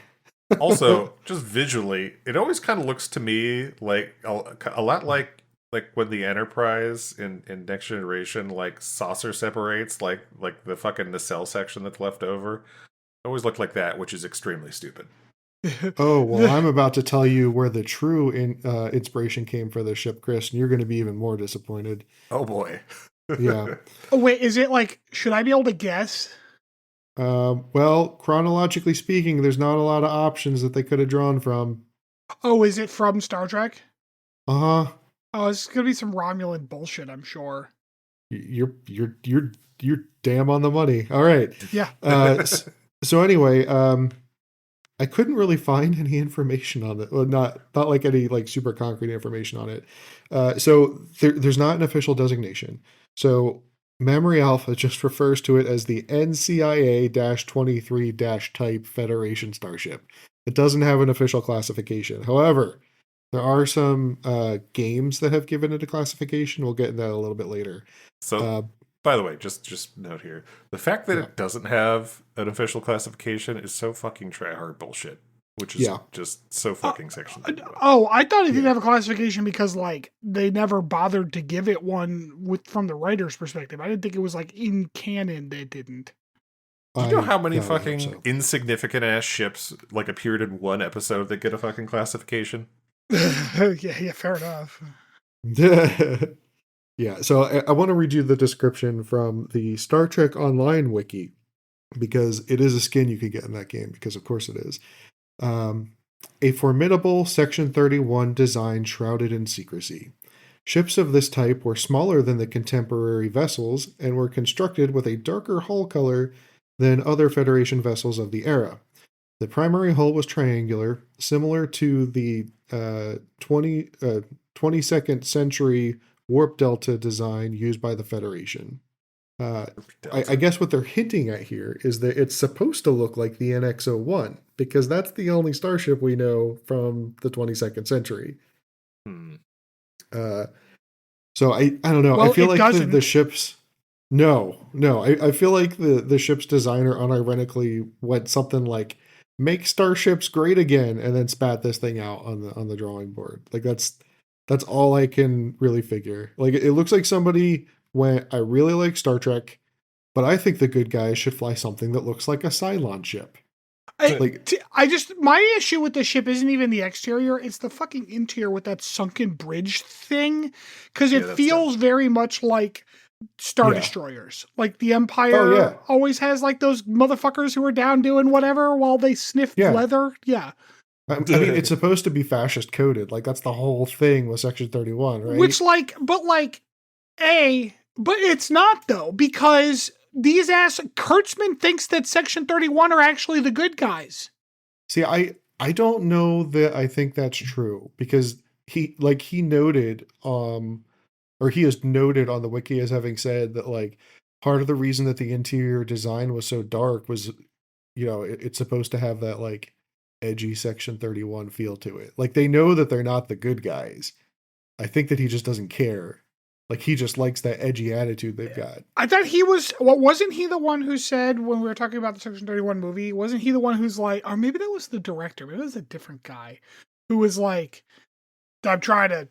Also, just visually, it always kind of looks to me like a lot like when the Enterprise in Next Generation, like saucer separates, like the fucking nacelle section that's left over. It always looked like that, which is extremely stupid. Oh, well, I'm about to tell you where the true inspiration came for the ship, Chris, and you're going to be even more disappointed. Oh boy. Yeah. Oh, wait, is it like, should I be able to guess? Well, chronologically speaking, there's not a lot of options that they could have drawn from. Oh, is it from Star Trek? Uh-huh. Oh, it's gonna be some Romulan bullshit, I'm sure. You're damn on the money. All right. Yeah. So anyway, I couldn't really find any information on it. Well, not like any like super concrete information on it. So there's not an official designation. So Memory Alpha just refers to it as the NCIA-23- type Federation starship. It doesn't have an official classification. However, there are some games that have given it a classification. We'll get into that a little bit later. So, by the way, just note here, the fact that it doesn't have an official classification is so fucking try-hard bullshit, which is just so fucking Section 31. Oh, I thought it didn't have a classification because, like, they never bothered to give it one from the writer's perspective. I didn't think it was, like, in canon they didn't. Do you know how many fucking insignificant-ass ships, like, appeared in one episode that get a fucking classification? Yeah, fair enough. Yeah, so I want to read you the description from the Star Trek Online wiki, because it is a skin you could get in that game, because of course it is. A formidable Section 31 design shrouded in secrecy. Ships of this type were smaller than the contemporary vessels and were constructed with a darker hull color than other Federation vessels of the era. The primary hull was triangular, similar to the 22nd century warp delta design used by the Federation. I guess what they're hinting at here is that it's supposed to look like the NX-01, because that's the only starship we know from the 22nd century. So I don't know. Well, I feel like the ships... No. I feel like the ship's designer unironically went something like, make starships great again, and then spat this thing out on the drawing board. Like that's all I can really figure. Like it looks like somebody went, I really like Star Trek, but I think the good guys should fly something that looks like a Cylon ship. My issue with the ship isn't even the exterior, it's the fucking interior with that sunken bridge thing, because it feels very much like Star Destroyers. Like the Empire always has like those motherfuckers who are down doing whatever while they sniff leather. Yeah. I mean, it's supposed to be fascist coded. Like that's the whole thing with Section 31, right? But it's not though, because Kurtzman thinks that Section 31 are actually the good guys. See, I don't know that I think that's true, because he noted or he is noted on the wiki as having said that like part of the reason that the interior design was so dark was, it's supposed to have that like edgy Section 31 feel to it. Like they know that they're not the good guys. I think that he just doesn't care. Like he just likes that edgy attitude they've got. I thought he was. Wasn't he the one who said when we were talking about the Section 31 movie? Wasn't he the one who's like, or maybe that was the director? Maybe it was a different guy who was like, I'm trying to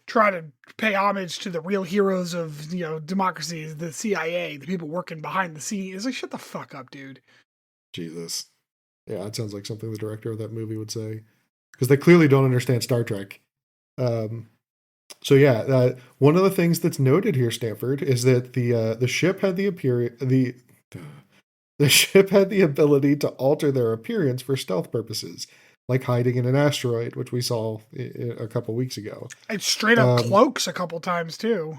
pay homage to the real heroes of democracy, the CIA, the people working behind the scenes. It's like, shut the fuck up, dude. Jesus. Yeah, that sounds like something the director of that movie would say, because they clearly don't understand Star Trek. So yeah, one of the things that's noted here, Stanford, is that the ship had the ship had the ability to alter their appearance for stealth purposes, like hiding in an asteroid, which we saw a couple weeks ago. It straight up cloaks a couple times too.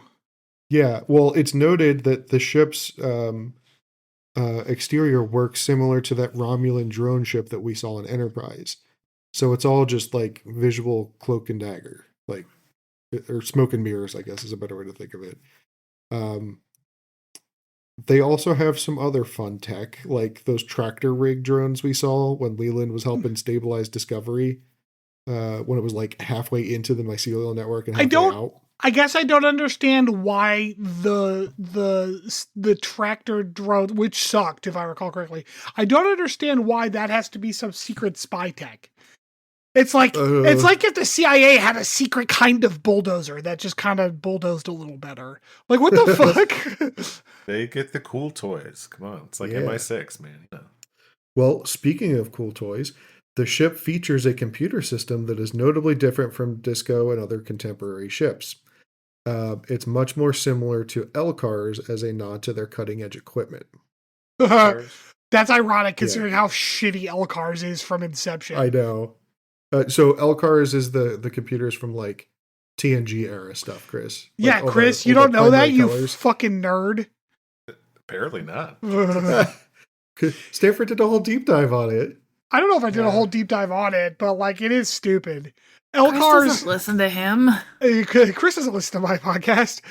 Yeah, well, it's noted that the ship's exterior works similar to that Romulan drone ship that we saw in Enterprise. So it's all just like visual cloak and dagger, like, or smoke and mirrors, I guess is a better way to think of it. They also have some other fun tech, like those tractor rig drones we saw when Leland was helping stabilize Discovery, when it was like halfway into the mycelial network and halfway out. I guess I don't understand why the tractor drone, which sucked if I recall correctly, I don't understand why that has to be some secret spy tech. It's like if the CIA had a secret kind of bulldozer that just kind of bulldozed a little better. Like, what the fuck? They get the cool toys. Come on, it's like MI6, man. Yeah. Well, speaking of cool toys, the ship features a computer system that is notably different from Disco and other contemporary ships. It's much more similar to LCARS as a nod to their cutting-edge equipment. That's ironic considering how shitty LCARS is from Inception. I know. So LCARS is the computers from like TNG era stuff, Chris. Yeah, like, Chris, you don't know that, you fucking nerd. Apparently not. Stanford did a whole deep dive on it. I don't know if I did a whole deep dive on it, but like it is stupid. Chris doesn't listen to him. Chris doesn't listen to my podcast.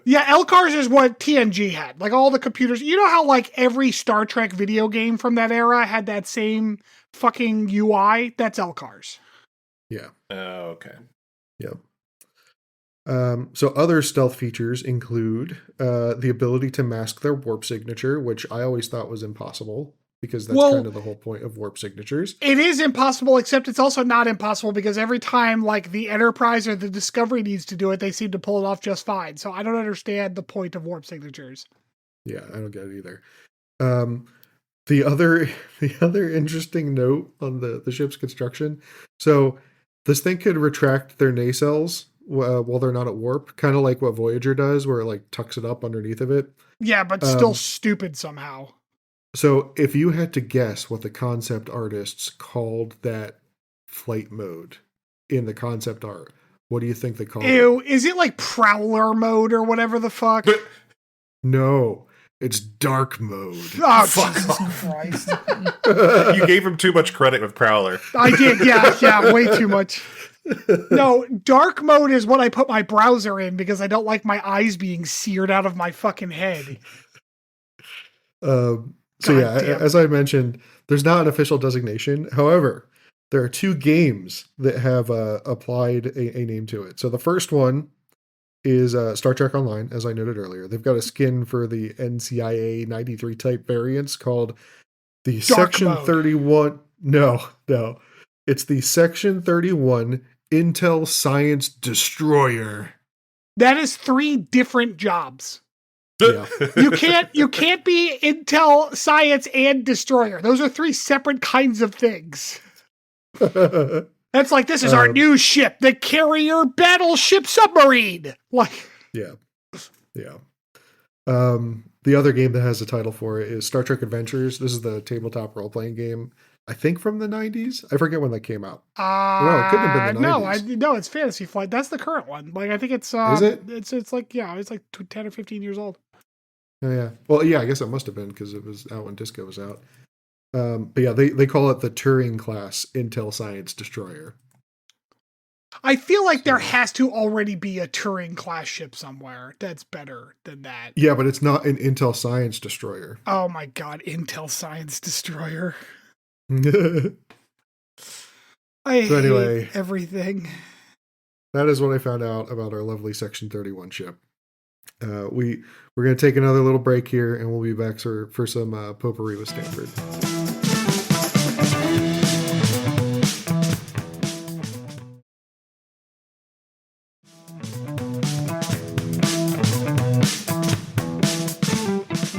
Yeah, LCARS is what TNG had. Like all the computers. You know how like every Star Trek video game from that era had that same fucking UI? That's LCARS. Yeah. Okay. Yep. So other stealth features include the ability to mask their warp signature, which I always thought was impossible, because that's kind of the whole point of warp signatures. It is impossible, except it's also not impossible because every time like the Enterprise or the Discovery needs to do it, they seem to pull it off just fine. So I don't understand the point of warp signatures. Yeah, I don't get it either. The other interesting note on the ship's construction. So this thing could retract their nacelles while they're not at warp, kind of like what Voyager does, where it like tucks it up underneath of it. Yeah, but still stupid somehow. So if you had to guess what the concept artists called that flight mode in the concept art, what do you think they called it? Is it like Prowler mode or whatever the fuck? No, it's dark mode. Oh, Jesus Christ. You gave him too much credit with Prowler. I did, yeah, way too much. No, dark mode is what I put my browser in because I don't like my eyes being seared out of my fucking head. So yeah, as I mentioned, there's not an official designation. However, there are two games that have applied a name to it. So the first one is Star Trek Online, as I noted earlier. They've got a skin for the NCIA 93 type variants called the Dark Section mode. 31. No. It's the Section 31 Intel Science Destroyer. That is 3 different jobs. Yeah. You can't be Intel, Science, and Destroyer. Those are 3 separate kinds of things. That's like, this is our new ship, the Carrier Battleship Submarine. Like, yeah. The other game that has a title for it is Star Trek Adventures. This is the tabletop role-playing game, I think from the 90s. I forget when that came out. No, it couldn't have been the 90s. No, it's Fantasy Flight. That's the current one. Like, I think it's is it? It's like, yeah, it's like 10 or 15 years old. Oh, yeah. Well, yeah, I guess it must have been because it was out when Disco was out. But yeah, they call it the Turing class Intel Science Destroyer. I feel like there has to already be a Turing class ship somewhere that's better than that. Yeah, but it's not an Intel Science Destroyer. Oh my god, Intel Science Destroyer. I So anyway. hate everything. That is what I found out about our lovely Section 31 ship. We're going to take another little break here, and we'll be back for some Potpourri with Stanford.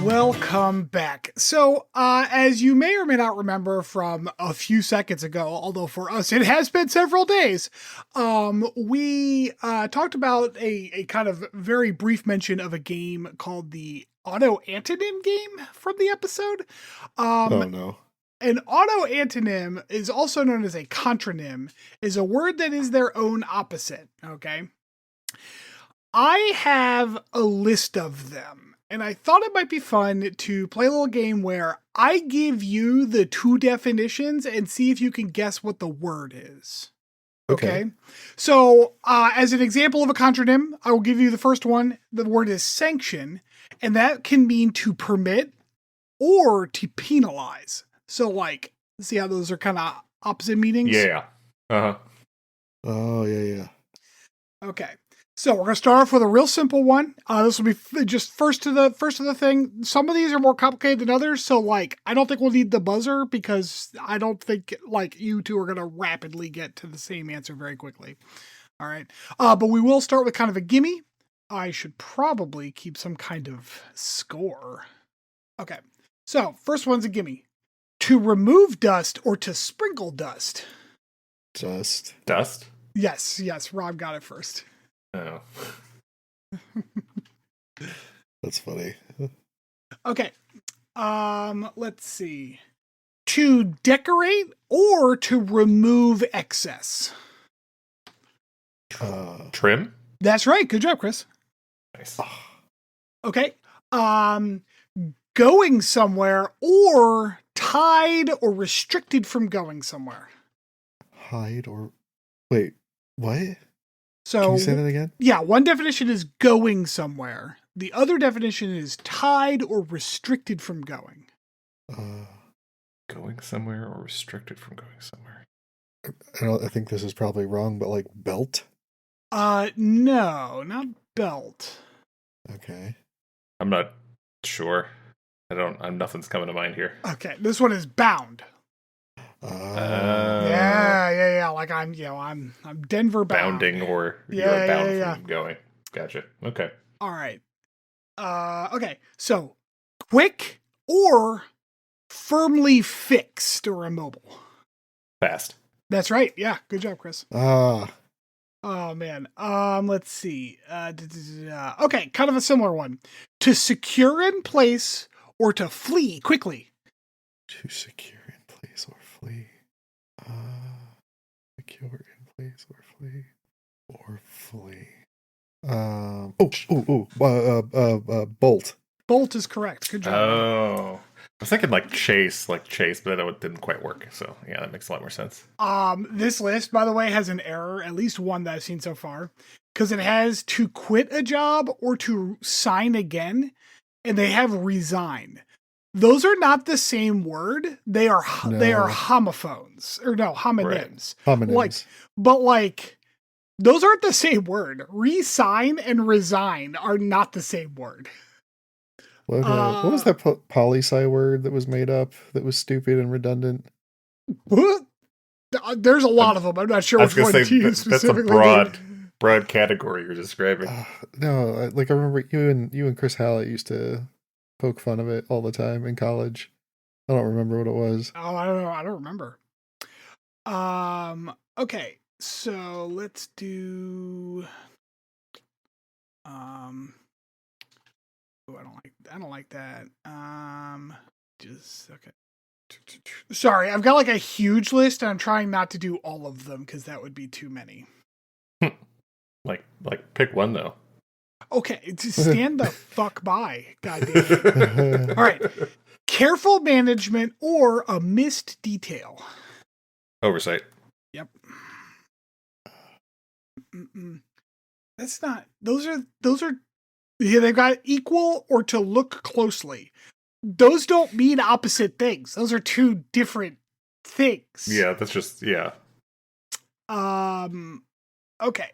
Welcome back. So, as you may or may not remember from a few seconds ago, although for us it has been several days, we talked about a kind of very brief mention of a game called the Autoantonym game from the episode. Oh, no. An autoantonym is also known as a contronym, is a word that is their own opposite, okay? I have a list of them. And I thought it might be fun to play a little game where I give you the two definitions and see if you can guess what the word is. Okay. So, as an example of a contronym, I will give you the first one. The word is sanction, and that can mean to permit or to penalize. So, like, see how those are kind of opposite meanings? Yeah. Uh-huh. Oh, yeah. Okay. So we're going to start off with a real simple one. This will be just first to the thing. Some of these are more complicated than others. So like, I don't think we'll need the buzzer because I don't think like you two are going to rapidly get to the same answer very quickly. All right. But we will start with kind of a gimme. I should probably keep some kind of score. Okay. So first one's a gimme. To remove dust or to sprinkle dust. Dust. Dust? Yes. Rob got it first. Oh. That's funny. Okay. Let's see. To decorate or to remove excess. Trim? That's right. Good job, Chris. Nice. Okay. Going somewhere or tied or restricted from going somewhere. Hide or... Wait, what? So, can you say that again? Yeah, one definition is going somewhere. The other definition is tied or restricted from going. Going somewhere or restricted from going somewhere? I think this is probably wrong, but like belt? No, not belt. Okay. I'm not sure. Nothing's coming to mind here. Okay, this one is bound. Yeah. Like I'm Denver bound. Bounding or you're bound from going. Gotcha. Okay. All right. Okay. So quick or firmly fixed or immobile. Fast. That's right. Yeah. Good job, Chris. Oh man. Let's see. Okay. Kind of a similar one. To secure in place or to flee quickly. To secure in place or flee. Secure in place or flee. Or flee. Bolt. Bolt is correct. Good job. Oh. I was thinking like chase, but it didn't quite work. So yeah, that makes a lot more sense. This list, by the way, has an error, at least one that I've seen so far, because it has to quit a job or to sign again, and they have resign. Those are not the same word. They are homophones or no homonyms. Right. Homonyms. But those aren't the same word. Resign and resign are not the same word. What was that poli-sci word that was made up that was stupid and redundant? There's a lot of them. I'm not sure which one to use specifically. That's a broad category you're describing. No, I remember you and Chris Hallett used to poke fun of it all the time in college. I don't remember what it was. Oh, I don't know. I don't remember. Okay, so let's do. I don't like that. Just okay. Sorry, I've got a huge list, and I'm trying not to do all of them because that would be too many. Like pick one though. Okay, just stand the fuck by, goddamn. All right, careful management or a missed detail. Oversight. Yep. That's not. Those are. Yeah, they've got equal or to look closely. Those don't mean opposite things. Those are two different things. Yeah, that's just yeah. Okay.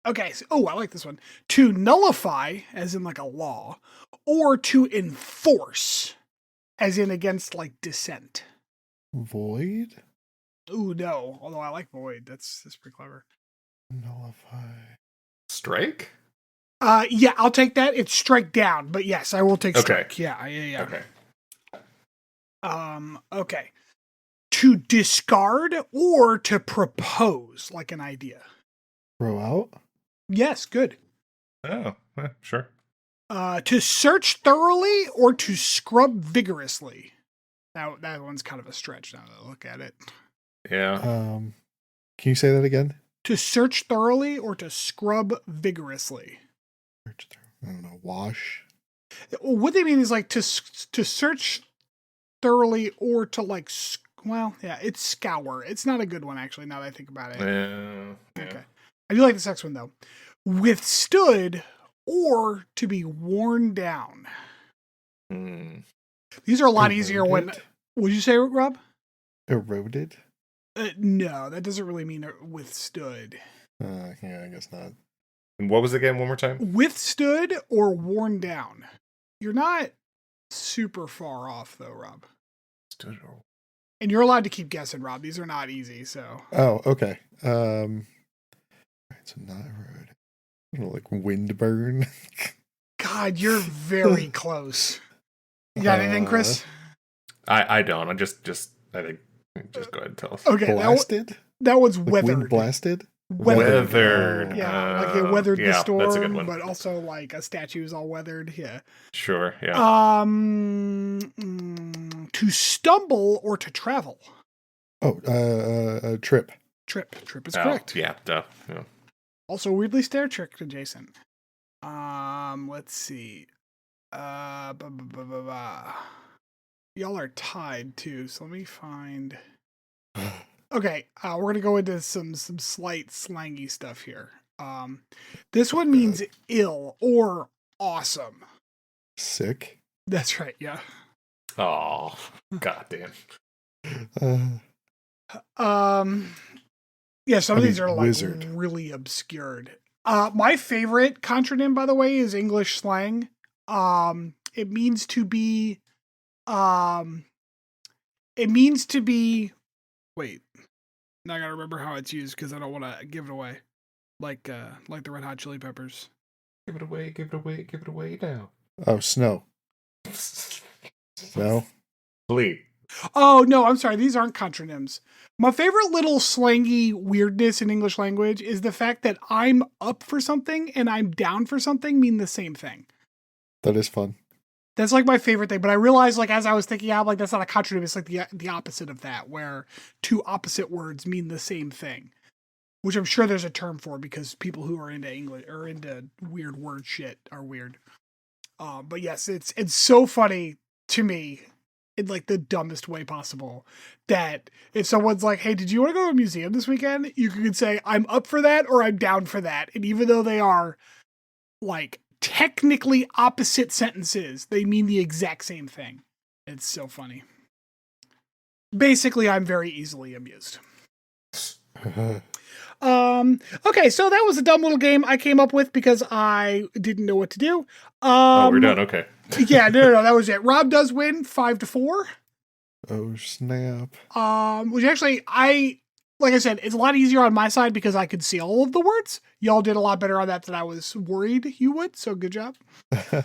Okay. So, I like this one. To nullify, as in like a law, or to enforce, as in against like dissent. Void? Ooh, no. Although I like void. That's pretty clever. Nullify. Strike? Yeah, I'll take that. It's strike down, but yes, I will take strike. Okay. Yeah. Okay. Okay. To discard or to propose, like an idea. Throw out? Yes, good. Oh, sure. To search thoroughly or to scrub vigorously. That one's kind of a stretch now that I look at it. Yeah. Can you say that again? To search thoroughly or to scrub vigorously. I don't know. Wash? What they mean is like to search thoroughly or to like, it's scour. It's not a good one actually. Now that I think about it. Yeah. Okay. I do like this next one though. Withstood or to be worn down. These are a lot easier when. Would you say, Rob? Eroded? No, that doesn't really mean withstood. Yeah, I guess not. And what was it again? One more time? Withstood or worn down. You're not super far off though, Rob. And you're allowed to keep guessing, Rob. These are not easy, so. Oh, okay. Alright, so not eroded. You know, like wind burn. God, you're very close. You got anything, Chris? I don't. I just I think just go ahead and tell us. Okay, blasted? That one's Like weathered. wind blasted? Weathered. Yeah, like it weathered the storm, that's a good one. but also like a statue's all weathered. Yeah. Sure. Yeah. To stumble or to travel. Oh, trip. Trip is correct. Yeah. Duh. Yeah. Also weirdly Star Trek adjacent. Let's see. Y'all are tied too, so let me find. Okay, we're gonna go into some slight slangy stuff here. This one means ill or awesome. Sick. That's right. Yeah. Oh, goddamn. Yeah, some of these are like wizard. really obscured. My favorite contronym, by the way, is English slang. It means to be. Wait, now I gotta remember how it's used because I don't want to give it away. Like the Red Hot Chili Peppers. Give it away. Give it away. Give it away now. Oh, snow. No. Bleed. Oh no, I'm sorry. These aren't contronyms. My favorite little slangy weirdness in English language is the fact that I'm up for something and I'm down for something mean the same thing. That is fun. That's like my favorite thing. But I realized, like, as I was thinking out, like, that's not a contronym. It's like the opposite of that, where two opposite words mean the same thing, which I'm sure there's a term for because people who are into English or into weird word shit are weird. But yes, it's so funny to me in like the dumbest way possible that if someone's like, hey, did you want to go to a museum this weekend? You could say, I'm up for that or I'm down for that. And even though they are like technically opposite sentences, they mean the exact same thing. It's so funny. Basically, I'm very easily amused. Okay, so that was a dumb little game I came up with because I didn't know what to do. We're done. Okay. Yeah, no, that was it. Rob does win 5-4. Oh, snap. Which actually, like I said, it's a lot easier on my side because I could see all of the words. Y'all did a lot better on that than I was worried you would. So good job. I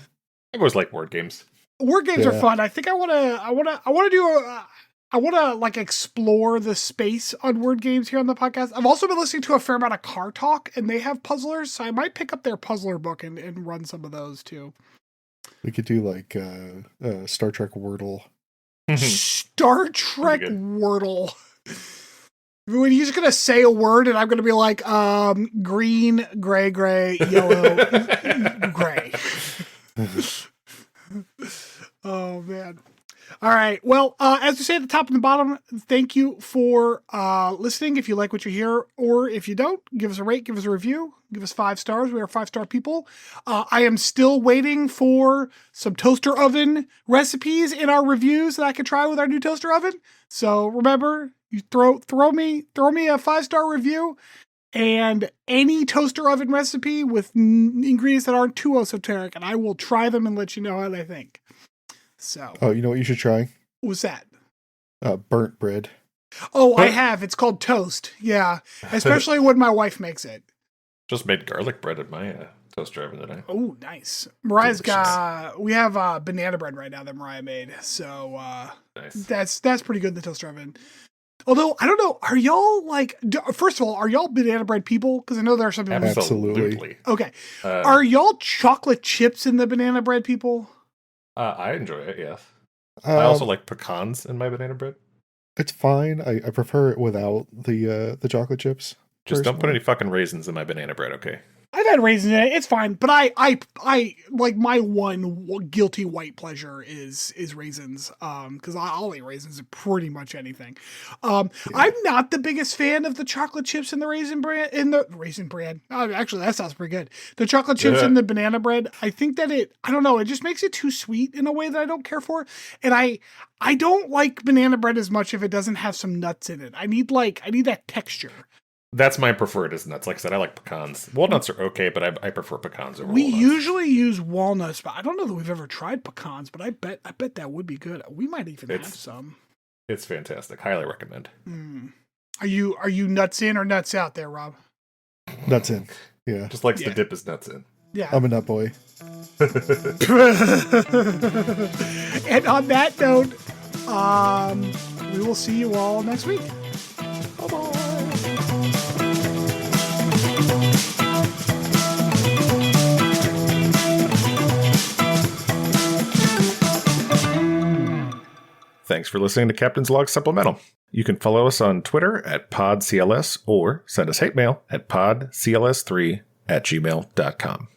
always like word games. Word games are fun. I think I want to like explore the space on word games here on the podcast. I've also been listening to a fair amount of Car Talk and they have puzzlers. So I might pick up their puzzler book and run some of those too. We could do like Star Trek Wordle. Star Trek Wordle. When you're just going to say a word and I'm going to be like, green, gray, yellow, gray. Oh, man. All right. Well, as we say at the top and the bottom, thank you for listening. If you like what you hear, or if you don't, give us a rate, give us a review, give us 5 stars. We are 5-star people. I am still waiting for some toaster oven recipes in our reviews that I can try with our new toaster oven. So remember, you throw me a 5-star review. And any toaster oven recipe with ingredients that aren't too esoteric, and I will try them and let you know how they think. So, Oh, you know what you should try? what's that? Burnt bread. Oh, I have. It's called toast. Yeah, especially when my wife makes it. Just made garlic bread in my toaster oven today. Oh, nice. Mariah's Delicious. we have banana bread right now that Mariah made. So Nice. that's pretty good in the toaster oven. Although, I don't know, are y'all like, first of all, are y'all banana bread people? Because I know there are some people. Absolutely. Okay. Are y'all chocolate chips in the banana bread people? I enjoy it, yes. I also like pecans in my banana bread. It's fine. I prefer it without the chocolate chips. Just don't put personally. any fucking raisins in my banana bread, okay? I've had raisins in it. It's fine, but I like my one guilty white pleasure is raisins. Because I'll eat raisins in pretty much anything. I'm not the biggest fan of the chocolate chips in the raisin bread. Actually, that sounds pretty good. The chocolate chips in the banana bread. I think that I don't know. It just makes it too sweet in a way that I don't care for. And I don't like banana bread as much if it doesn't have some nuts in it. I need that texture. That's my preferred is nuts. Like I said, I like pecans. Walnuts are okay, but I prefer pecans over We walnuts. usually use walnuts, but I don't know that we've ever tried pecans, but I bet that would be good. We might even have some. It's fantastic. Highly recommend. Are you nuts in or nuts out there, Rob? Nuts in. Yeah. Just likes to dip his nuts in. Yeah. I'm a nut boy. And on that note, we will see you all next week. Bye-bye. Thanks for listening to Captain's Log Supplemental. You can follow us on Twitter at PodCLS or send us hate mail at podcls3@gmail.com.